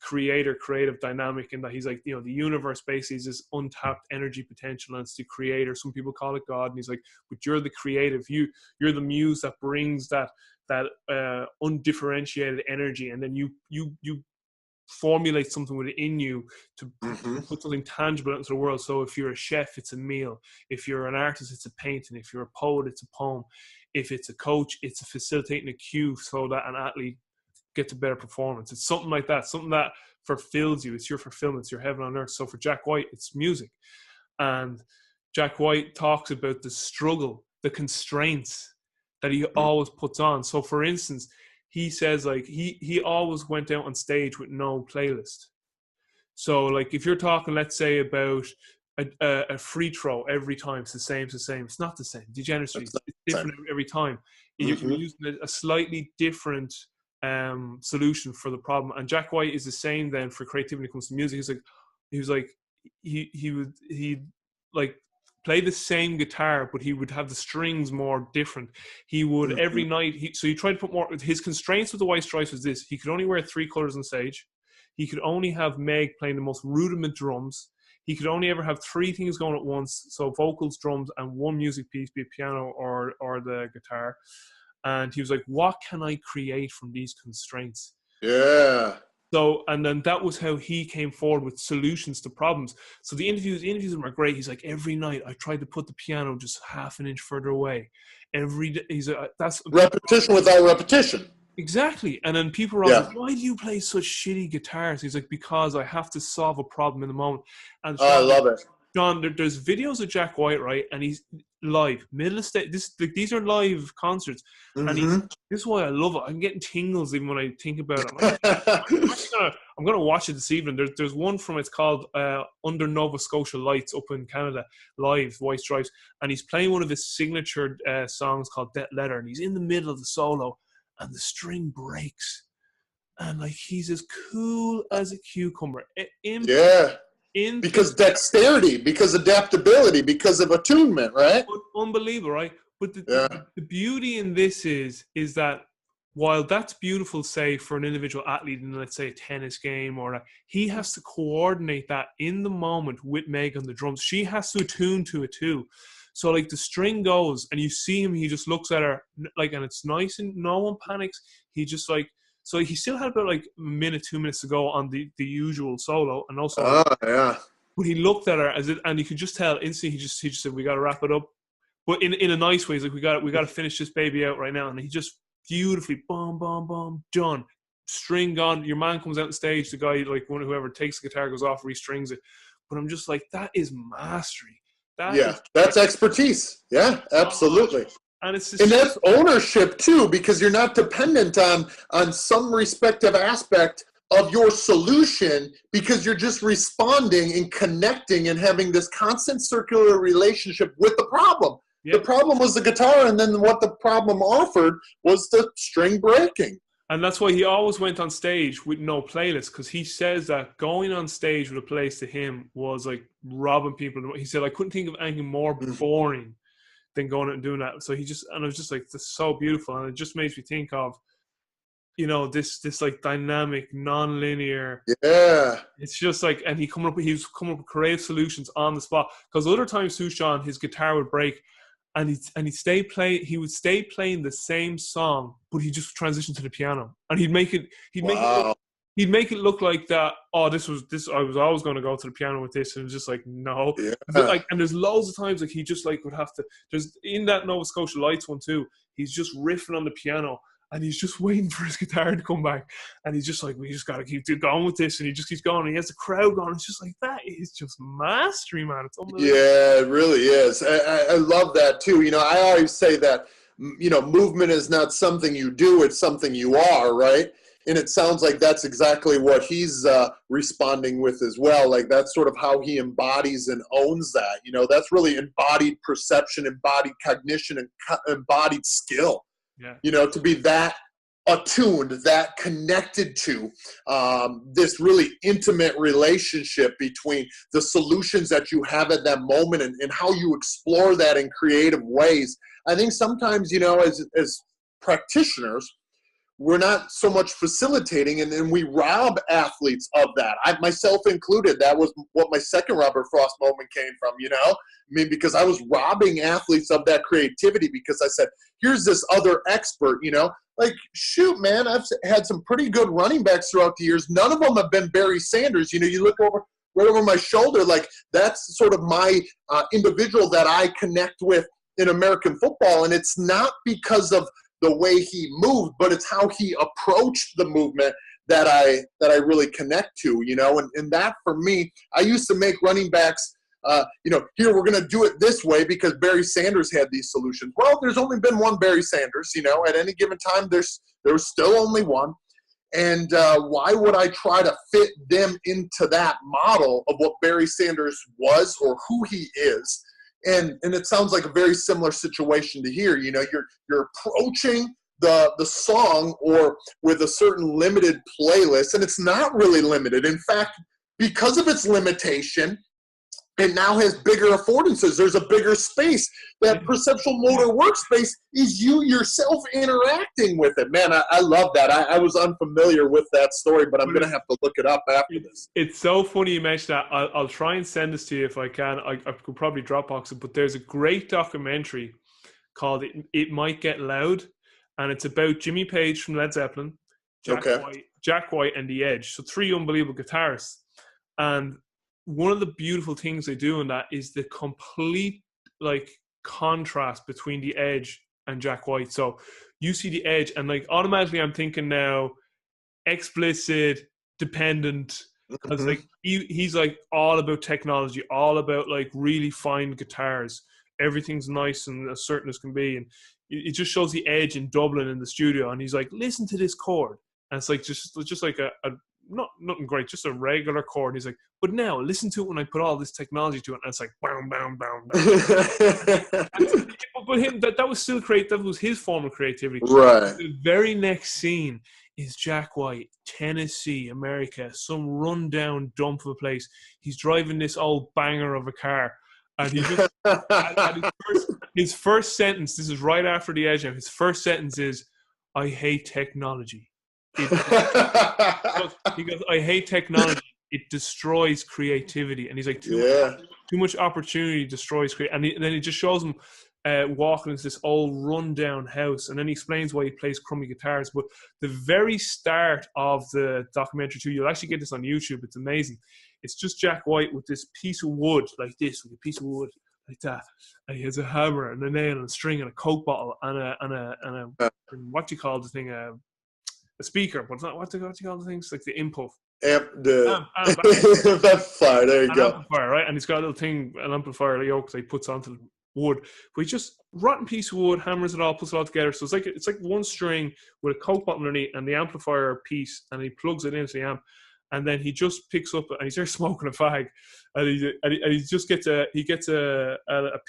A: creative dynamic, and that he's like, you know, the universe basically is this untapped energy potential, and it's the creator. Some people call it God, and he's like, but you're the creative, you're the muse that brings that undifferentiated energy, and then you formulate something within you to put something tangible into the world. So if you're a chef, it's a meal. If you're an artist, it's a painting. If you're a poet, it's a poem. If it's a coach, it's a facilitating a cue so that an athlete gets a better performance. It's something like that, something that fulfills you. It's your fulfillment, it's your heaven on earth. So for Jack White, it's music. And Jack White talks about the struggle, the constraints that he always puts on. So for instance, he says like he always went out on stage with no playlist. So like if you're talking, let's say, about a free throw every time, it's the same. It's not the same. Degeneracy, it's different every time. You're using a slightly different solution for the problem. And Jack White is the same then for creativity when it comes to music. He'd like play the same guitar, but he would have the strings more different. He would every night. So he tried to put more. His constraints with the White Stripes was this: he could only wear 3 colors on stage. He could only have Meg playing the most rudiment drums. He could only ever have 3 things going at once: so vocals, drums, and one music piece, be it piano or the guitar. And he was like, "What can I create from these constraints?"
B: Yeah.
A: So, and then that was how he came forward with solutions to problems. So the interviews with him are great. He's like, every night I tried to put the piano just half an inch further away. Every day, that's
B: repetition without repetition.
A: Exactly. And then people are like, why do you play such shitty guitars? He's like, because I have to solve a problem in the moment. And Shawn,
B: I love it.
A: Shawn, there's videos of Jack White, right? And he's live, middle of stage. These are live concerts. And this is why I love it. I'm getting tingles even when I think about it. I'm gonna watch it this evening. There's one from, it's called Under Nova Scotia Lights up in Canada, live, White Stripes. And he's playing one of his signature songs called Debt Letter. And he's in the middle of the solo. And the string breaks, and like he's as cool as a cucumber.
B: Because dexterity, because adaptability, because of attunement, right?
A: Unbelievable, right? But the beauty in this is that while that's beautiful, say for an individual athlete in, let's say, a tennis game, he has to coordinate that in the moment with Meg on the drums. She has to attune to it too. So like the string goes and you see him, he just looks at her like, and it's nice and no one panics. He just like, so he still had about like a minute, 2 minutes to go on the usual solo and also, but he looked at her and you could just tell instantly, he just said, we got to wrap it up. But in a nice way, he's like, we got to finish this baby out right now. And he just beautifully, boom, boom, boom, done. String gone. Your man comes out on stage. The guy, like whoever takes the guitar goes off, restrings it. But I'm just like, that is mastery.
B: That's expertise. Yeah, absolutely.
A: And it's
B: and that's ownership too, because you're not dependent on some respective aspect of your solution, because you're just responding and connecting and having this constant circular relationship with the problem. Yep. The problem was the guitar, and then what the problem offered was the string breaking.
A: And that's why he always went on stage with no playlist, because he says that going on stage with a playlist to him was like robbing people. He said, I couldn't think of anything more boring than going out and doing that. So and I was just like, this is so beautiful. And it just makes me think of, you know, this like dynamic, non-linear.
B: Yeah.
A: It's just like, and he was coming up with creative solutions on the spot. Because other times too, Shawn, his guitar would break. And he'd stay playing the same song, but he just transitioned to the piano, and he'd make it look like that. Oh, this. I was always going to go to the piano with this, and it was just like, no. Like, and there's loads of times like he just like would have to. There's in that Nova Scotia Lights one too. He's just riffing on the piano, and he's just waiting for his guitar to come back, and he's just like, we just got to keep going with this, and he just keeps going. And he has the crowd going. It's just like, that is just mastery, man. It's unbelievable.
B: Yeah, it really is. I love that too. You know, I always say that, you know, movement is not something you do; it's something you are, right? And it sounds like that's exactly what he's responding with as well. Like that's sort of how he embodies and owns that. You know, that's really embodied perception, embodied cognition, and embodied skill.
A: Yeah.
B: You know, to be that attuned, that connected to this really intimate relationship between the solutions that you have at that moment and how you explore that in creative ways. I think sometimes, you know, as practitioners, we're not so much facilitating, and then we rob athletes of that. I myself included. That was what my second Robert Frost moment came from, you know? I mean, because I was robbing athletes of that creativity because I said, here's this other expert, you know? Like, shoot, man, I've had some pretty good running backs throughout the years. None of them have been Barry Sanders. You know, you look right over my shoulder, like that's sort of my individual that I connect with in American football, and it's not because of the way he moved, but it's how he approached the movement that I really connect to, you know, and that for me, I used to make running backs, you know, here we're going to do it this way because Barry Sanders had these solutions. Well, there's only been one Barry Sanders, you know, at any given time, there was still only one. And why would I try to fit them into that model of what Barry Sanders was or who he is? And it sounds like a very similar situation to here. You know, you're approaching the song or with a certain limited playlist, and it's not really limited. In fact, because of its limitation, it now has bigger affordances. There's a bigger space. That perceptual motor workspace is you yourself interacting with it. Man, I love that. I was unfamiliar with that story, but I'm going to have to look it up after this.
A: It's so funny you mentioned that. I'll try and send this to you if I can. I could probably Dropbox it, but there's a great documentary called It Might Get Loud, and it's about Jimmy Page from Led Zeppelin, Jack White, and The Edge. So 3 unbelievable guitarists. And one of the beautiful things they do in that is the complete like contrast between The Edge and Jack White. So you see The Edge and like automatically I'm thinking now explicit, dependent, because like he's like all about technology, all about like really fine guitars. Everything's nice and as certain as can be, and it just shows The Edge in Dublin in the studio, and he's like, listen to this chord, and it's like just like a nothing great, just a regular chord. He's like, but now listen to it when I put all this technology to it, and it's like bam, bam, bam, bam. But him, that was still create. That was his form of creativity.
B: Right.
A: The very next scene is Jack White, Tennessee, America, some rundown dump of a place. He's driving this old banger of a car, and he just and his first sentence. This is right after The Edge. His first sentence is, "I hate technology." He goes, I hate technology. It destroys creativity. And he's like, too much opportunity destroys creativity. And then he just shows him walking into this old rundown house. And then he explains why he plays crummy guitars. But the very start of the documentary too, you'll actually get this on YouTube. It's amazing. It's just Jack White with this piece of wood like this, with a piece of wood like that. And he has a hammer and a nail and a string and a Coke bottle and a what do you call the thing? A speaker, but it's not what do you call the things, like the input
B: amplifier. There you go.
A: Amplifier, right? And he's got a little thing, an amplifier yoke that he puts onto the wood. But he just rotten piece of wood, hammers it all, puts it all together. So it's like one string with a Coke bottle underneath and the amplifier piece, and he plugs it into the amp. And then he just picks up, and he's there smoking a fag, and he just gets a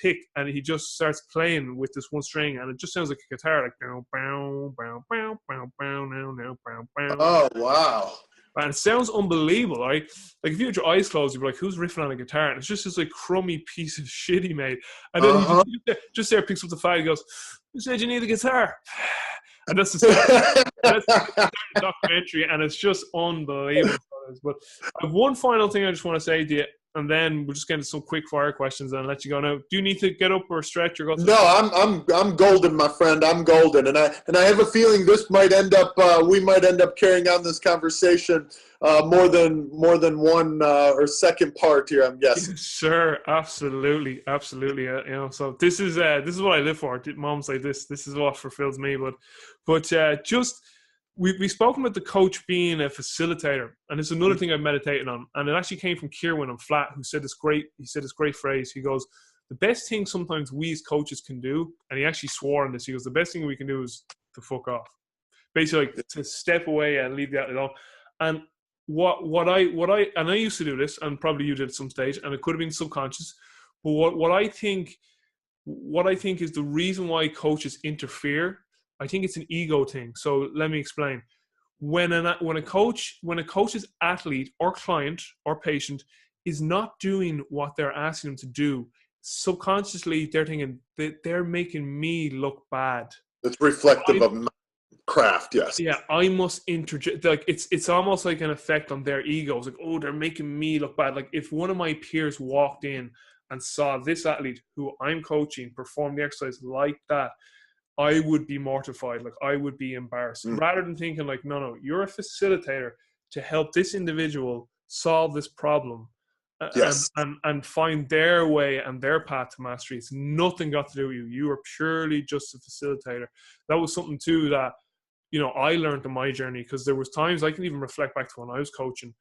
A: pick, and he just starts playing with this one string, and it just sounds like a guitar, like bow bow bow bow bow bow now bow bow.
B: Oh wow!
A: And it sounds unbelievable, right? Like if you had your eyes closed, you'd be like, "Who's riffing on a guitar?" And it's just this like crummy piece of shit he made. And then he just there picks up the fag, and goes, "Who said you need a guitar?" And that's the documentary, and it's just unbelievable. But I have one final thing I just want to say to you, and then we'll just get into some quick fire questions and I'll let you go. Now, do you need to get up or stretch or go?
B: No, I'm golden, my friend. I'm golden, and I have a feeling this might end up. We might end up carrying on this conversation more than one or second part here. I'm guessing.
A: Sure, absolutely. You know, so this is what I live for. Moments like this is what fulfills me. But just. We've spoken about the coach being a facilitator, and it's another thing I've meditated on. And it actually came from Kieran on Flat, who said this great phrase. He goes, the best thing sometimes we as coaches can do, and he actually swore on this, he goes, the best thing we can do is to fuck off. basically like to step away and leave the athlete alone. And what I and I used to do this, and probably you did at some stage, and it could have been subconscious. But what I think is the reason why coaches interfere, I think it's an ego thing. So let me explain. When a coach's athlete or client or patient is not doing what they're asking them to do, subconsciously they're thinking that they're making me look bad.
B: It's reflective of craft, yes.
A: Yeah, I must interject. Like it's almost like an effect on their egos. Like, oh, they're making me look bad. Like if one of my peers walked in and saw this athlete who I'm coaching perform the exercise like that, I would be mortified. Like I would be embarrassed. Rather than thinking like, no, you're a facilitator to help this individual solve this problem. Yes. And find their way and their path to mastery. It's nothing got to do with you. You are purely just a facilitator. That was something too that, I learned in my journey, because there was times I can even reflect back to when I was coaching.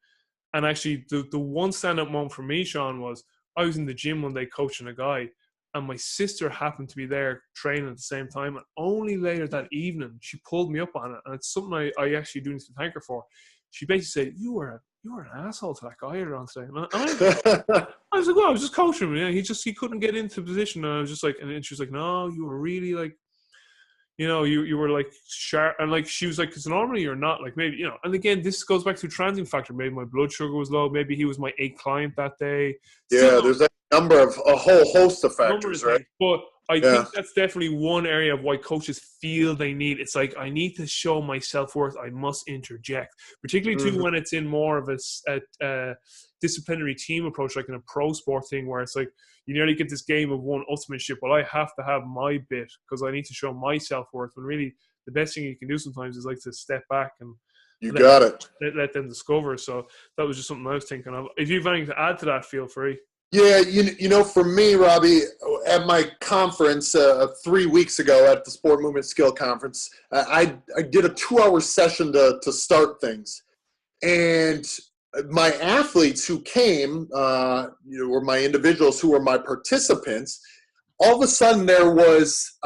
A: And actually the one stand-up moment for me, Shawn, was I was in the gym one day coaching a guy, and my sister happened to be there training at the same time. And only later that evening, she pulled me up on it. And it's something I actually do need to thank her for. She basically said, you were an asshole to that guy earlier on today. And I was like, well, I was just coaching him. Yeah, he couldn't get into position. And I was just like, and she was like, no, you were really like, you were like sharp. And like, she was like, because normally you're not, like maybe, and again, this goes back to transient factor. Maybe my blood sugar was low. Maybe he was my 8th client that day.
B: Yeah, there's a whole host of factors, right?
A: But I think that's definitely one area of why coaches feel they need. It's like, I need to show my self-worth. I must interject, particularly too when it's in more of a disciplinary team approach, like in a pro sport thing, where it's like you nearly get this game of one ultimateship. Well, I have to have my bit because I need to show my self-worth. When really the best thing you can do sometimes is like to step back and let them discover. So that was just something I was thinking of. If you have anything to add to that, feel free.
B: Yeah, for me, Robbie, at my conference 3 weeks ago at the Sport Movement Skill Conference, I did a 2-hour session to start things. And my athletes who came, were my individuals who were my participants. All of a sudden there was,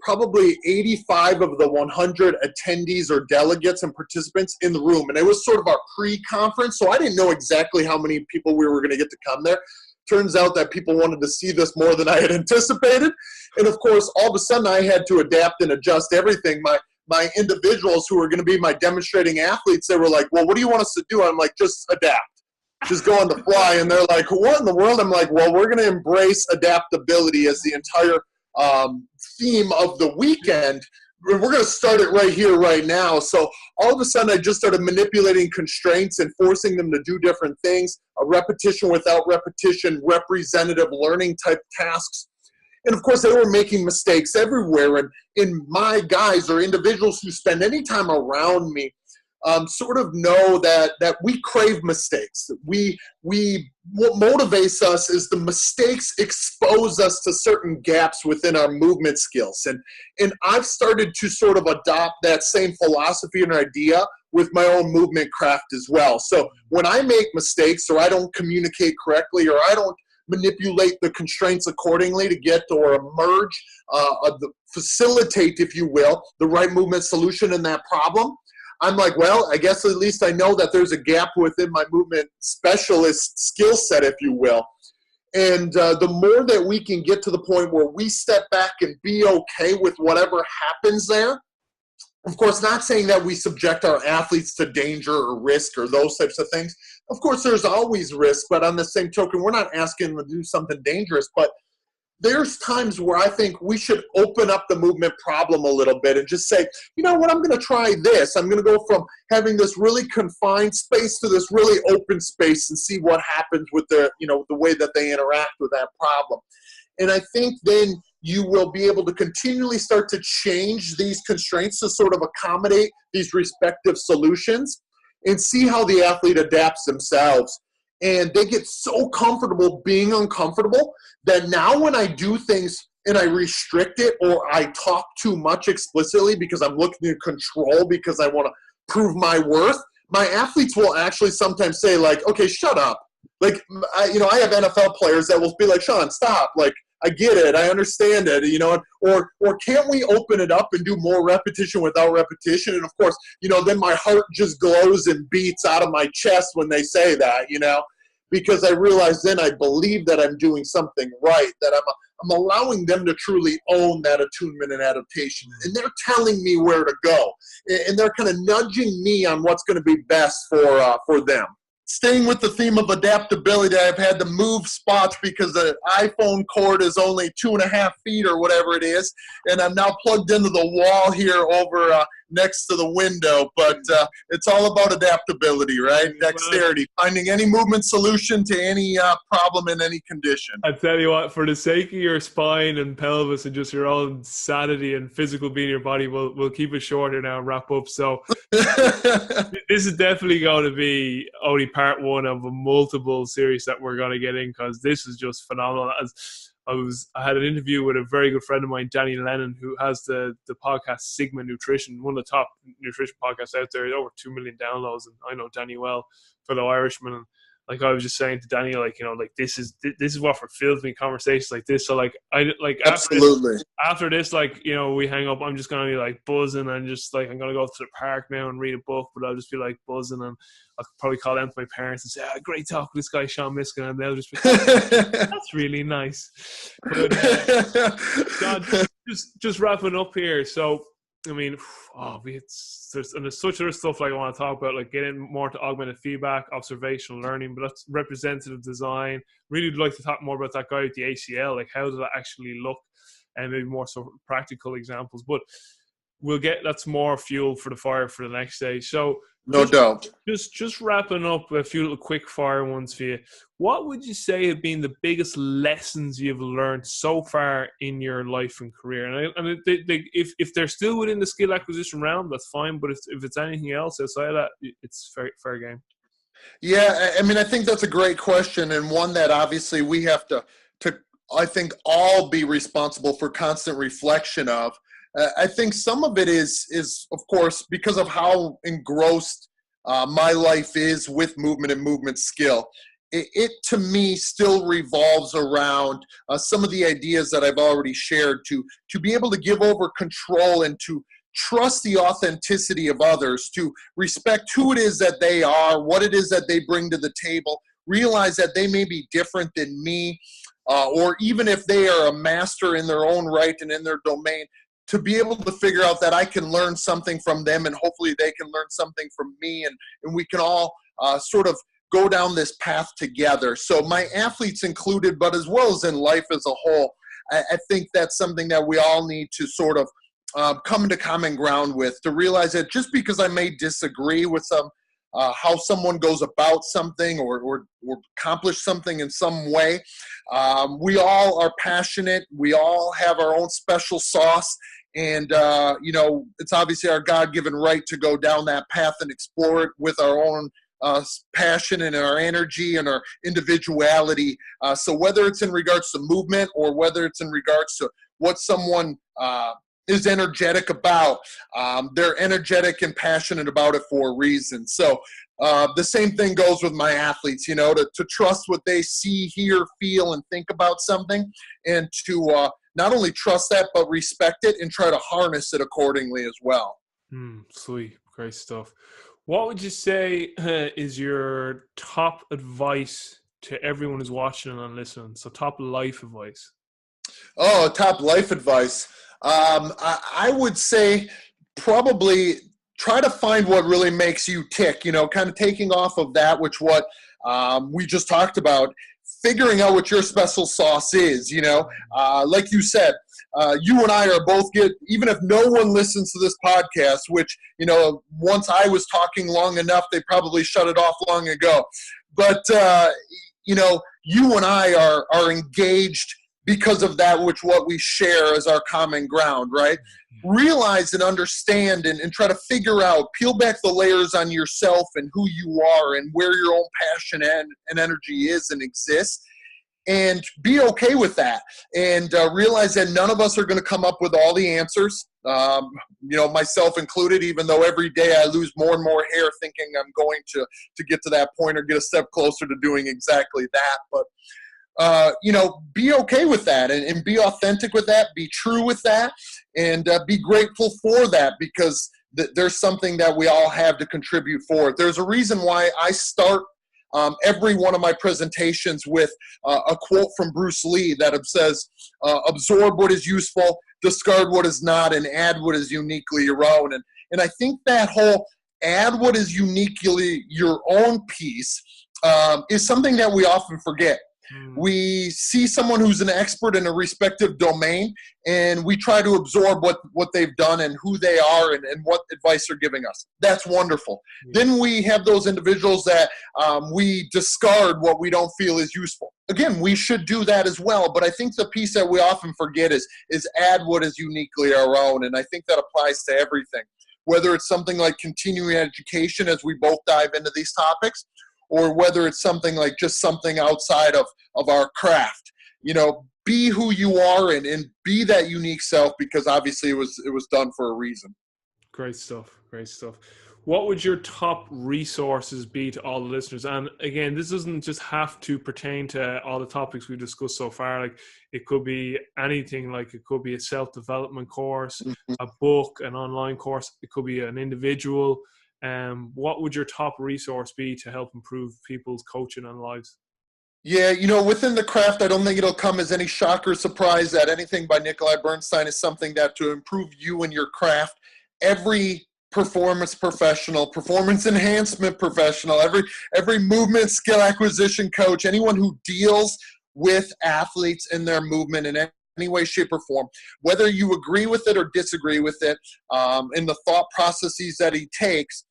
B: probably 85 of the 100 attendees or delegates and participants in the room. And it was sort of our pre-conference, so I didn't know exactly how many people we were going to get to come there. Turns out that people wanted to see this more than I had anticipated. And of course, all of a sudden I had to adapt and adjust everything. My individuals who were going to be my demonstrating athletes, they were like, well, what do you want us to do? I'm like, just adapt. Just go on the fly. And they're like, what in the world? I'm like, well, we're going to embrace adaptability as the entire theme of the weekend. We're going to start it right here, right now. So all of a sudden, I just started manipulating constraints and forcing them to do different things, a repetition without repetition, representative learning type tasks. And of course, they were making mistakes everywhere. And in my guys or individuals who spend any time around me, sort of know that we crave mistakes. What motivates us is the mistakes expose us to certain gaps within our movement skills. And I've started to sort of adopt that same philosophy and idea with my own movement craft as well. So when I make mistakes or I don't communicate correctly or I don't manipulate the constraints accordingly to get or emerge, facilitate, if you will, the right movement solution in that problem, I'm like, well, I guess at least I know that there's a gap within my movement specialist skill set, if you will. And the more that we can get to the point where we step back and be okay with whatever happens there, of course, not saying that we subject our athletes to danger or risk or those types of things. Of course, there's always risk, but on the same token, we're not asking them to do something dangerous. But there's times where I think we should open up the movement problem a little bit and just say, you know what, I'm going to try this. I'm going to go from having this really confined space to this really open space and see what happens with the way that they interact with that problem. And I think then you will be able to continually start to change these constraints to sort of accommodate these respective solutions and see how the athlete adapts themselves. And they get so comfortable being uncomfortable that now when I do things and I restrict it or I talk too much explicitly because I'm looking to control because I want to prove my worth, my athletes will actually sometimes say like, okay, shut up. Like, I have NFL players that will be like, Shawn, stop. Like, I get it. I understand it, or can't we open it up and do more repetition without repetition? And of course, then my heart just glows and beats out of my chest when they say that, because I realize then I believe that I'm doing something right, that I'm allowing them to truly own that attunement and adaptation. And they're telling me where to go. And they're kind of nudging me on what's going to be best for them. Staying with the theme of adaptability, I've had to move spots because the iPhone cord is only 2.5 feet or whatever it is, and I'm now plugged into the wall here over next to the window. But it's all about adaptability, right? Dexterity, finding any movement solution to any problem in any condition.
A: I tell you what, for the sake of your spine and pelvis and just your own sanity and physical being in your body, we'll keep it shorter now and wrap up. So this is definitely going to be only part one of a multiple series that we're going to get in, because this is just phenomenal. I had an interview with a very good friend of mine, Danny Lennon, who has the podcast Sigma Nutrition, one of the top nutrition podcasts out there, over 2 million downloads. And I know Danny well, fellow Irishman. And like I was just saying to Danny, this is what fulfills me, conversations like this. So
B: absolutely.
A: After this, we hang up, I'm just gonna be like buzzing and just I'm gonna go to the park now and read a book, but I'll just be like buzzing, and I'll probably call them to my parents and say, great talk with this guy Shawn Myszka, and they'll just be that's really nice. But John, just wrapping up here. So I mean, there's such other stuff I want to talk about, like getting more to augmented feedback, observational learning, but that's representative design. Really would like to talk more about that guy with the ACL, like how does that actually look, and maybe more sort of practical examples. But that's more fuel for the fire for the next day. So
B: no doubt.
A: Just wrapping up a few little quick fire ones for you. What would you say have been the biggest lessons you've learned so far in your life and career? And if they're still within the skill acquisition realm, that's fine. But if it's anything else outside of that, it's fair game.
B: Yeah, I mean, I think that's a great question, and one that obviously we have to I think all be responsible for constant reflection of. I think some of it is of course, because of how engrossed my life is with movement and movement skill. It to me still revolves around some of the ideas that I've already shared, to be able to give over control and to trust the authenticity of others, to respect who it is that they are, what it is that they bring to the table, realize that they may be different than me, or even if they are a master in their own right and in their domain, to be able to figure out that I can learn something from them, and hopefully they can learn something from me, and we can all sort of go down this path together. So my athletes included, but as well as in life as a whole, I think that's something that we all need to sort of come to common ground with, to realize that just because I may disagree with how someone goes about something or accomplish something in some way, we all are passionate. We all have our own special sauce. And, it's obviously our God-given right to go down that path and explore it with our own passion and our energy and our individuality. So whether it's in regards to movement or whether it's in regards to what someone is energetic about, they're energetic and passionate about it for a reason. So the same thing goes with my athletes, to trust what they see, hear, feel, and think about something, and to not only trust that, but respect it and try to harness it accordingly as well.
A: Sweet. Great stuff. What would you say is your top advice to everyone who's watching and listening? So top life advice.
B: Oh, top life advice. I would say probably try to find what really makes you tick, kind of taking off of that, which what we just talked about, figuring out what your special sauce is, like you said, you and I are both even if no one listens to this podcast, which, once I was talking long enough, they probably shut it off long ago. But, you and I are engaged because of that, what we share as our common ground, right? Realize and understand and try to figure out, peel back the layers on yourself and who you are and where your own passion and energy is and exists, and be okay with that. And realize that none of us are going to come up with all the answers, myself included, even though every day I lose more and more hair thinking I'm going to get to that point or get a step closer to doing exactly that. But be okay with that and be authentic with that, be true with that, and be grateful for that, because there's something that we all have to contribute for. There's a reason why I start every one of my presentations with a quote from Bruce Lee that says, absorb what is useful, discard what is not, and add what is uniquely your own. And I think that whole add what is uniquely your own piece is something that we often forget. We see someone who's an expert in a respective domain, and we try to absorb what they've done and who they are and what advice they're giving us. That's wonderful. Then we have those individuals that we discard what we don't feel is useful. Again, we should do that as well, but I think the piece that we often forget is add what is uniquely our own, and I think that applies to everything. Whether it's something like continuing education as we both dive into these topics, or whether it's something like just something outside of our craft. Be who you are and be that unique self, because obviously it was done for a reason.
A: Great stuff. What would your top resources be to all the listeners? And again, this doesn't just have to pertain to all the topics we've discussed so far. Like, it could be anything. Like, it could be a self-development course, a book, an online course. It could be an individual. What would your top resource be to help improve people's coaching and lives?
B: Yeah, within the craft, I don't think it'll come as any shock or surprise that anything by Nikolai Bernstein is something that to improve you and your craft, every performance professional, performance enhancement professional, every movement skill acquisition coach, anyone who deals with athletes and their movement in any way, shape, or form, whether you agree with it or disagree with it, in the thought processes that he takes,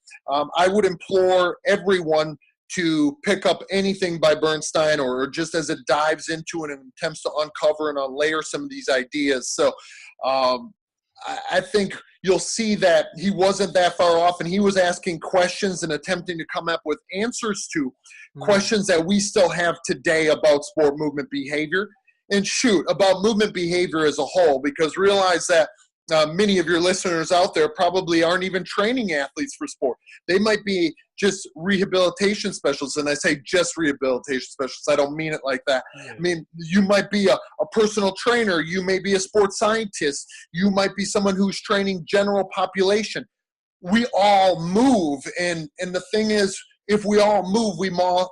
B: I would implore everyone to pick up anything by Bernstein, or just as it dives into it and attempts to uncover and unlayer some of these ideas. So I think you'll see that he wasn't that far off, and he was asking questions and attempting to come up with answers to questions that we still have today about sport movement behavior, and about movement behavior as a whole, because realize that many of your listeners out there probably aren't even training athletes for sport. They might be just rehabilitation specialists, and I say just rehabilitation specialists. I don't mean it like that. I mean, you might be a personal trainer. You may be a sports scientist. You might be someone who's training general population. We all move, and the thing is, if we all move, we must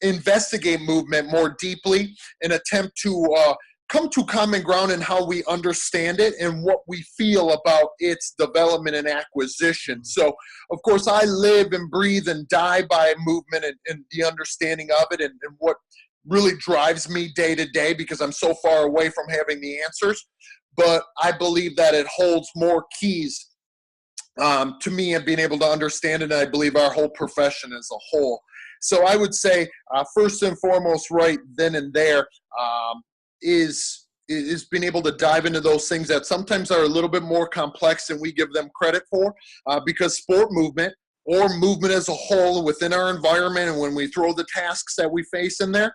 B: investigate movement more deeply and attempt to come to common ground in how we understand it and what we feel about its development and acquisition. So, of course, I live and breathe and die by movement and the understanding of it and what really drives me day to day, because I'm so far away from having the answers. But I believe that it holds more keys to me and being able to understand it, and I believe our whole profession as a whole. So I would say first and foremost, right then and there, is being able to dive into those things that sometimes are a little bit more complex than we give them credit for, because sport movement or movement as a whole within our environment, and when we throw the tasks that we face in there,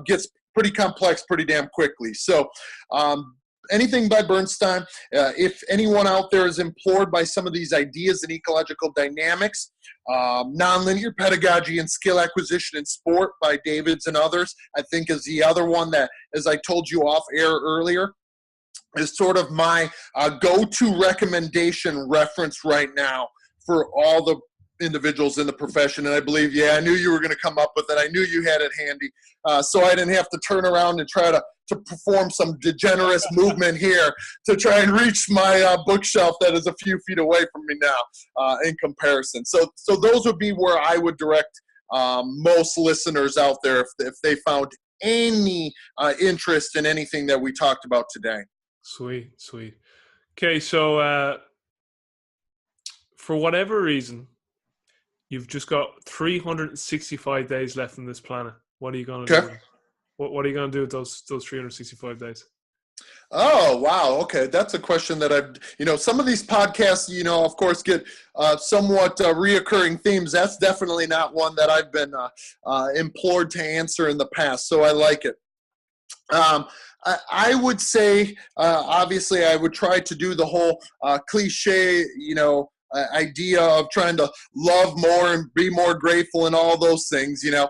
B: gets pretty complex pretty damn quickly. So anything by Bernstein, if anyone out there is implored by some of these ideas in ecological dynamics, nonlinear pedagogy and skill acquisition in sport by Davids and others, I think is the other one that, as I told you off air earlier, is sort of my go-to recommendation reference right now for all the individuals in the profession. And I believe, I knew you were going to come up with it. I knew you had it handy. So I didn't have to turn around and try to perform some degenerate movement here to try and reach my bookshelf that is a few feet away from me now in comparison. So those would be where I would direct most listeners out there if they found any interest in anything that we talked about today.
A: Sweet. Okay, so for whatever reason, you've just got 365 days left on this planet. What are you going to do? What are you going to do with those 365 days?
B: Oh, wow. Okay. That's a question that some of these podcasts, of course, get somewhat reoccurring themes. That's definitely not one that I've been implored to answer in the past. So I like it. I would say, obviously, I would try to do the whole cliche, idea of trying to love more and be more grateful and all those things, you know.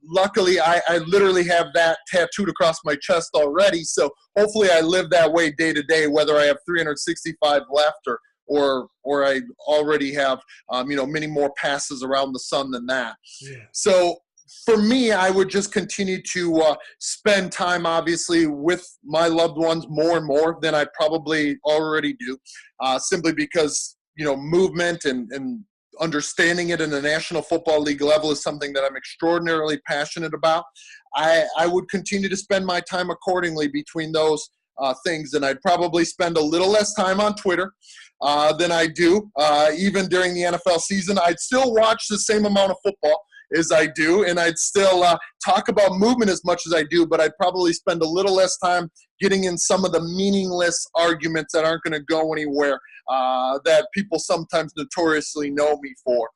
B: Luckily, I literally have that tattooed across my chest already, so hopefully I live that way day to day, whether I have 365 left or I already have, you know, many more passes around the sun than that.
A: Yeah.
B: So for me, I would just continue to spend time, obviously, with my loved ones more and more than I probably already do, simply because, you know, movement and understanding it in the National Football League level is something that I'm extraordinarily passionate about. I would continue to spend my time accordingly between those things, and I'd probably spend a little less time on Twitter than I do. Even during the NFL season, I'd still watch the same amount of football as I do, and I'd still talk about movement as much as I do, but I'd probably spend a little less time getting in some of the meaningless arguments that aren't going to go anywhere, that people sometimes notoriously know me for.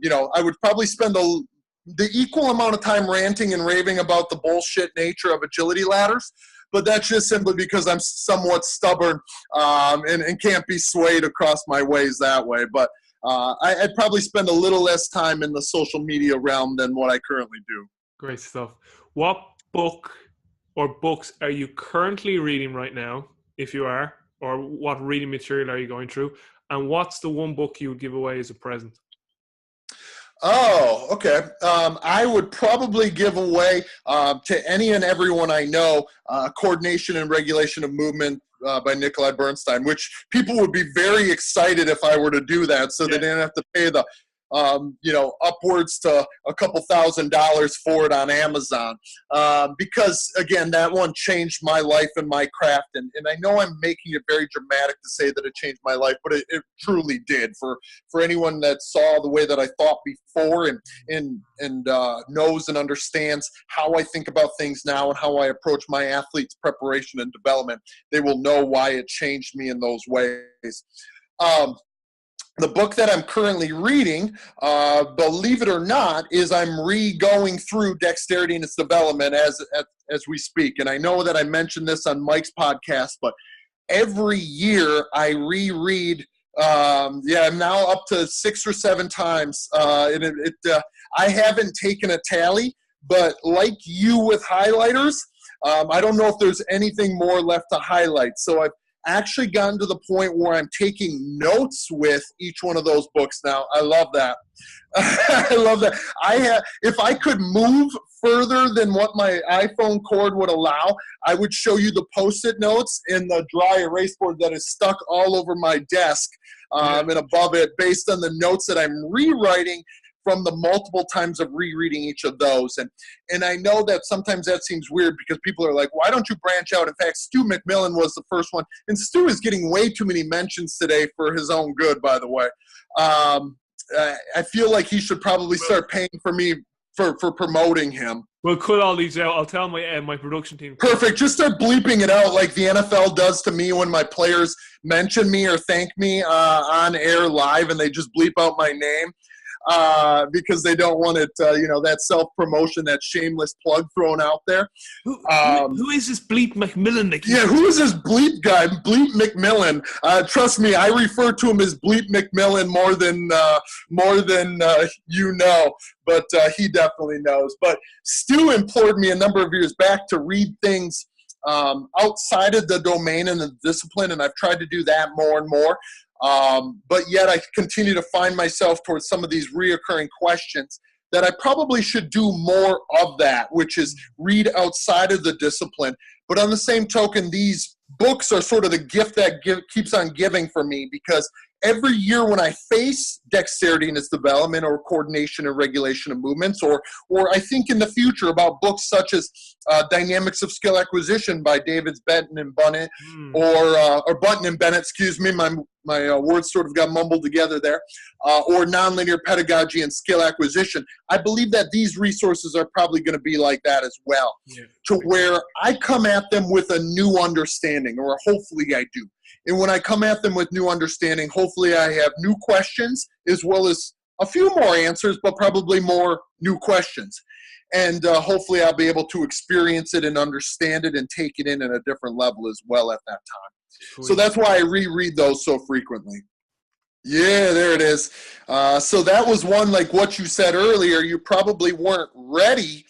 B: You know, I would probably spend the equal amount of time ranting and raving about the bullshit nature of agility ladders, but that's just simply because I'm somewhat stubborn and can't be swayed across my ways that way. But I'd probably spend a little less time in the social media realm than what I currently do.
A: Great stuff. What book or books are you currently reading right now, if you are, or what reading material are you going through? And what's the one book you would give away as a present?
B: Oh, okay. I would probably give away to any and everyone I know, Coordination and Regulation of Movement by Nikolai Bernstein, which people would be very excited if I were to do that, so they didn't have to pay the you know, upwards to a couple $1,000s for it on Amazon. Because, again, that one changed my life and my craft. And I know I'm making it very dramatic to say that it changed my life, but it truly did. For anyone that saw the way that I thought before and knows and understands how I think about things now and how I approach my athletes' preparation and development, they will know why it changed me in those ways. The book that I'm currently reading, believe it or not, is I'm re-going through Dexterity and its development as we speak. And I know that I mentioned this on Mike's podcast, but every year I reread. I'm now up to 6 or 7 times. I haven't taken a tally, but like you with highlighters, I don't know if there's anything more left to highlight. So I've actually gotten to the point where I'm taking notes with each one of those books now. I love that. I love that. If I could move further than what my iPhone cord would allow, I would show you the Post-it notes in the dry erase board that is stuck all over my desk and above it, based on the notes that I'm rewriting from the multiple times of rereading each of those. And I know that sometimes that seems weird because people are like, why don't you branch out? In fact, Stu McMillan was the first one. And Stu is getting way too many mentions today for his own good, by the way. I feel like he should probably start paying for me for promoting him.
A: We'll cut all these out. I'll tell my production team.
B: Perfect. Just start bleeping it out like the NFL does to me when my players mention me or thank me on air live, and they just bleep out my name. Because they don't want it, that self-promotion, that shameless plug thrown out there.
A: Who is this Bleep McMillan?
B: Who is this Bleep guy? Bleep McMillan. Trust me, I refer to him as Bleep McMillan more than you know, but he definitely knows. But Stu implored me a number of years back to read things outside of the domain and the discipline, and I've tried to do that more and more. But yet I continue to find myself towards some of these reoccurring questions that I probably should do more of that, which is read outside of the discipline. But on the same token, these books are sort of the gift that keeps on giving for me, because every year when I face dexterity and its development, or coordination and regulation of movements, or I think in the future about books such as Dynamics of Skill Acquisition by David Benton and Bennett, or Button and Bennett, excuse me, my words sort of got mumbled together there, or Nonlinear Pedagogy and Skill Acquisition, I believe that these resources are probably going to be like that as well, to where I come at them with a new understanding, or hopefully I do. And when I come at them with new understanding, hopefully I have new questions as well as a few more answers, but probably more new questions. And hopefully I'll be able to experience it and understand it and take it in at a different level as well at that time. Sweet. So that's why I reread those so frequently. Yeah, there it is. So that was one, like what you said earlier, you probably weren't ready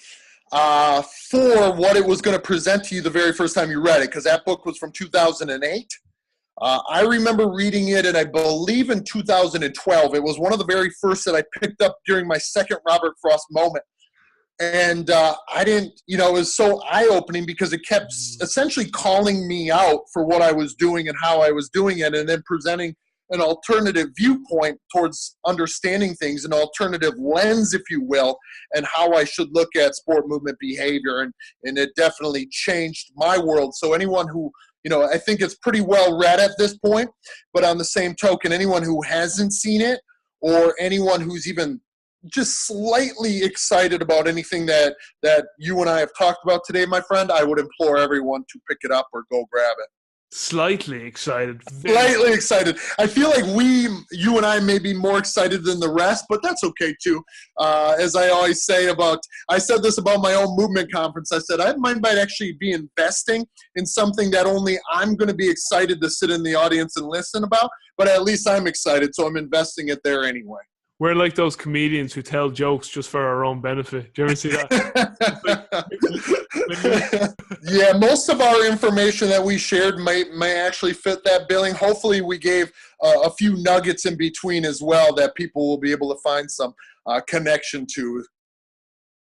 B: for what it was going to present to you the very first time you read it, because that book was from 2008. I remember reading it, and I believe in 2012. It was one of the very first that I picked up during my second Robert Frost moment. And I didn't, it was so eye-opening because it kept essentially calling me out for what I was doing and how I was doing it, and then presenting an alternative viewpoint towards understanding things, an alternative lens, if you will, and how I should look at sport movement behavior. And it definitely changed my world. So anyone who, I think it's pretty well read at this point, but on the same token, anyone who hasn't seen it, or anyone who's even just slightly excited about anything that you and I have talked about today, my friend, I would implore everyone to pick it up or go grab it.
A: Slightly excited.
B: Slightly excited. I feel like you and I may be more excited than the rest, but that's okay too. As I always say I said this about my own movement conference. I said, I might actually be investing in something that only I'm going to be excited to sit in the audience and listen about, but at least I'm excited, so I'm investing it there anyway.
A: We're like those comedians who tell jokes just for our own benefit. Do you ever see that?
B: Yeah, most of our information that we shared may actually fit that billing. Hopefully we gave a few nuggets in between as well that people will be able to find some connection to.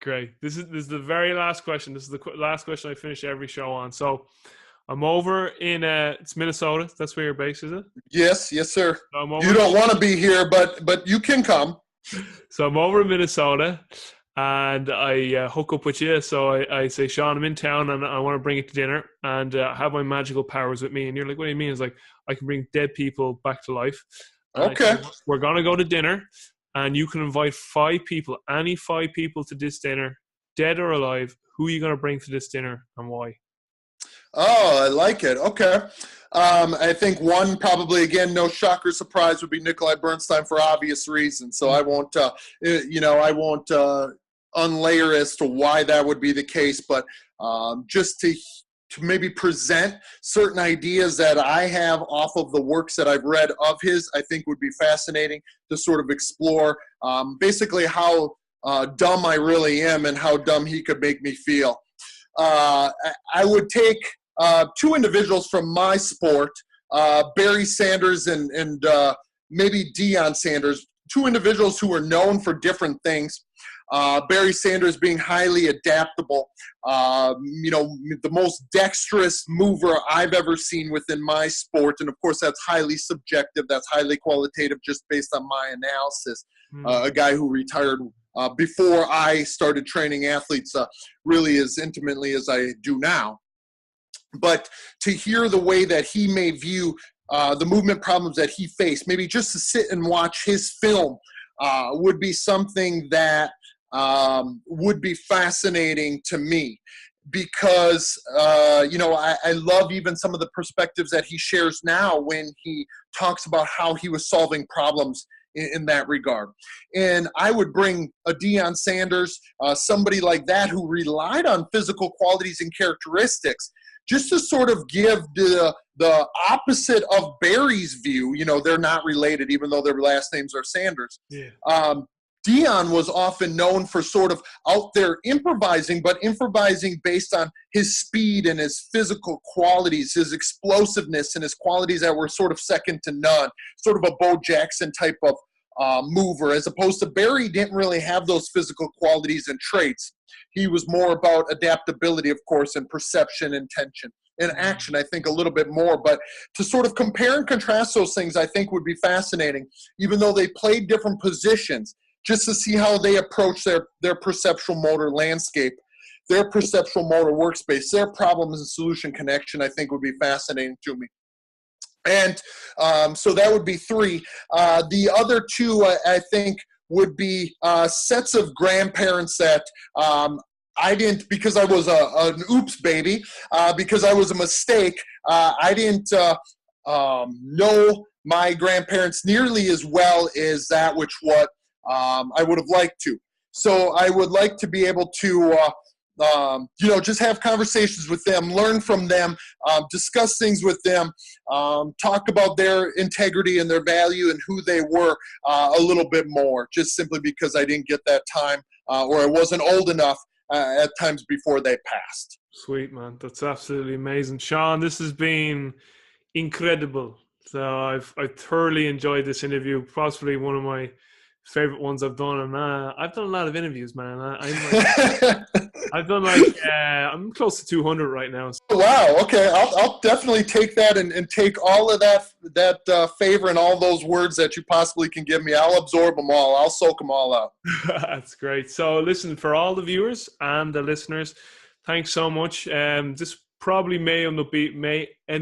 A: Great. This is the very last question. This is the last question I finish every show on. So I'm over in it's Minnesota. That's where you're based, is it?
B: Yes, sir. So you don't want to be here, but you can come.
A: So I'm over in Minnesota, and I hook up with you. So I say, Shawn, I'm in town, and I want to bring you to dinner, and have my magical powers with me. And you're like, what do you mean? It's like, I can bring dead people back to life. And
B: okay.
A: Say, we're going to go to dinner, and you can invite 5 people, any 5 people to this dinner, dead or alive. Who are you going to bring to this dinner, and why?
B: Oh, I like it. Okay. I think one, probably, again, no shocker surprise, would be Nikolai Bernstein for obvious reasons. So I won't, unlayer as to why that would be the case, but just to maybe present certain ideas that I have off of the works that I've read of his, I think would be fascinating to sort of explore basically how dumb I really am and how dumb he could make me feel. I would take 2 individuals from my sport, Barry Sanders and maybe Dion Sanders, 2 individuals who are known for different things. Barry Sanders being highly adaptable, the most dexterous mover I've ever seen within my sport. And of course, that's highly subjective. That's highly qualitative just based on my analysis. A guy who retired before I started training athletes really as intimately as I do now. But to hear the way that he may view the movement problems that he faced, maybe just to sit and watch his film would be something that would be fascinating to me. Because, I love even some of the perspectives that he shares now when he talks about how he was solving problems in that regard. And I would bring a Dion Sanders, somebody like that who relied on physical qualities and characteristics, just to sort of give the opposite of Barry's view. They're not related, even though their last names are Sanders. Yeah. Dion was often known for sort of out there improvising, but improvising based on his speed and his physical qualities, his explosiveness, and his qualities that were sort of second to none, sort of a Bo Jackson type of mover, as opposed to Barry didn't really have those physical qualities and traits. He was more about adaptability, of course, and perception, intention, and action, I think, a little bit more. But to sort of compare and contrast those things, I think, would be fascinating, even though they played different positions, just to see how they approach their perceptual motor landscape, their perceptual motor workspace, their problems and solution connection, I think, would be fascinating to me. And so that would be 3. The other 2, I think, would be sets of grandparents that I didn't, because I was an oops baby, because I was a mistake, I didn't know my grandparents nearly as well as that which what I would have liked to. So I would like to be able to just have conversations with them, learn from them, discuss things with them, talk about their integrity and their value and who they were a little bit more, just simply because I didn't get that time or I wasn't old enough at times before they passed.
A: Sweet, man. That's absolutely amazing. Shawn, this has been incredible. So I thoroughly enjoyed this interview, possibly one of my favorite ones I've done. And I've done a lot of interviews, man. I'm close to 200 right now. So.
B: Wow. Okay. I'll definitely take that and take all of that favor and all those words that you possibly can give me. I'll absorb them all. I'll soak them all out.
A: That's great. So listen, for all the viewers and the listeners, thanks so much. This probably may end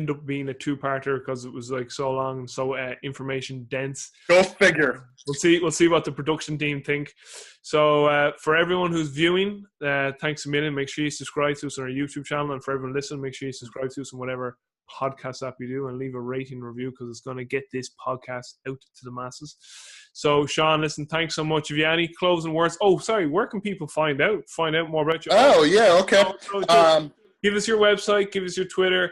A: up being a two-parter because it was like so long and so information dense.
B: Go figure.
A: We'll see what the production team think. So for everyone who's viewing, thanks a million. Make sure you subscribe to us on our YouTube channel, and for everyone listening, make sure you subscribe to us on whatever podcast app you do, and leave a rating review because it's going to get this podcast out to the masses. So Shawn, listen, thanks so much. If you have any closing words, where can people find out more about you?
B: Oh yeah, okay.
A: Give us your website, give us your Twitter,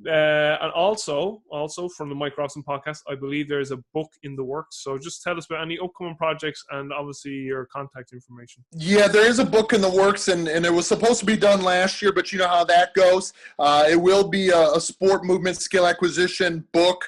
A: and also from the Mike Robson podcast, I believe there's a book in the works. So just tell us about any upcoming projects and obviously your contact information. Yeah,
B: there is a book in the works, and it was supposed to be done last year, but you know how that goes. It will be a sport movement skill acquisition book,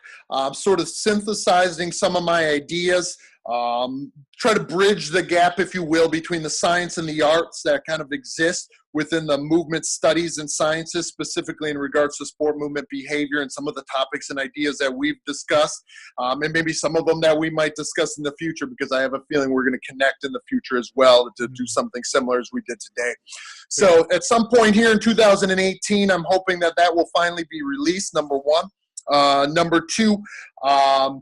B: sort of synthesizing some of my ideas. Try to bridge the gap, if you will, between the science and the arts that kind of exist within the movement studies and sciences, specifically in regards to sport movement behavior and some of the topics and ideas that we've discussed, and maybe some of them that we might discuss in the future, because I have a feeling we're going to connect in the future as well to do something similar as we did today. So at some point here in 2018, I'm hoping that will finally be released, number one. Number two,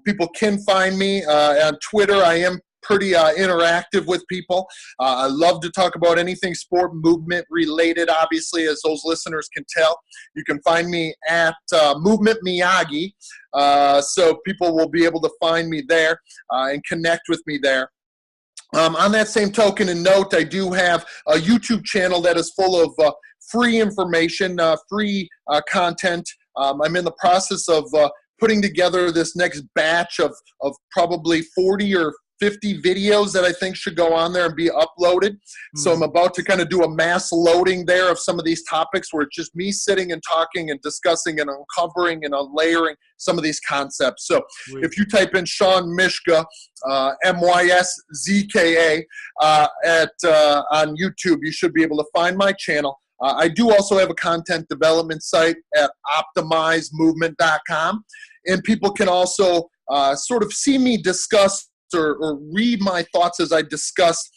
B: people can find me on Twitter. I am pretty interactive with people. I love to talk about anything sport movement related, obviously, as those listeners can tell. You can find me at Movement Miyagi, so people will be able to find me there and connect with me there. On that same token and note, I do have a YouTube channel that is full of free information, free content. I'm in the process of putting together this next batch of probably 40 or 50 videos that I think should go on there and be uploaded. So I'm about to kind of do a mass loading there of some of these topics where it's just me sitting and talking and discussing and uncovering and layering some of these concepts. So if you type in Shawn Myszka, Myszka, on YouTube, you should be able to find my channel. I do also have a content development site at optimizemovement.com, and people can also sort of see me discuss or read my thoughts as I discuss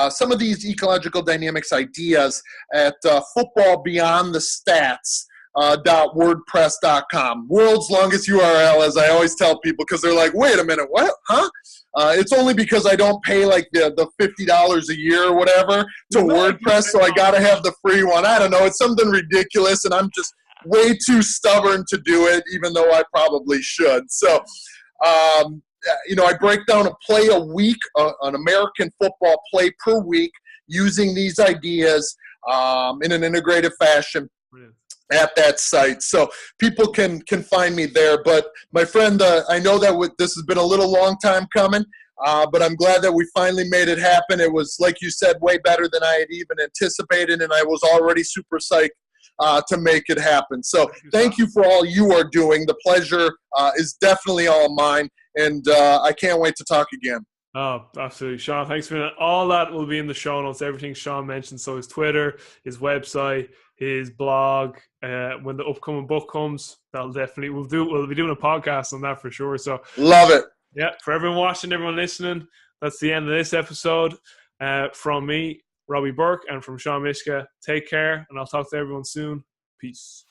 B: some of these ecological dynamics ideas at Football Beyond the Stats. .wordpress.com. World's longest URL, as I always tell people, because they're like, wait a minute, what? Huh? It's only because I don't pay like the $50 a year or whatever to WordPress, so I got to have the free one. I don't know. It's something ridiculous, and I'm just way too stubborn to do it, even though I probably should. So, I break down a play a week, an American football play per week, using these ideas in an integrated fashion at that site. So people can find me there. But my friend, I know that this has been a little long time coming, but I'm glad that we finally made it happen. It was, like you said, way better than I had even anticipated, and I was already super psyched to make it happen. So thank you for all you are doing. The pleasure is definitely all mine, and I can't wait to talk again.
A: Oh, absolutely. Shawn, thanks for that. All that will be in the show notes, everything Shawn mentioned. So his Twitter, his website, his blog, when the upcoming book comes, we'll be doing a podcast on that for sure. So
B: love it.
A: Yeah, for everyone watching, everyone listening, that's the end of this episode. From me, Robbie Burke, and from Shawn Myszka, take care, and I'll talk to everyone soon. Peace.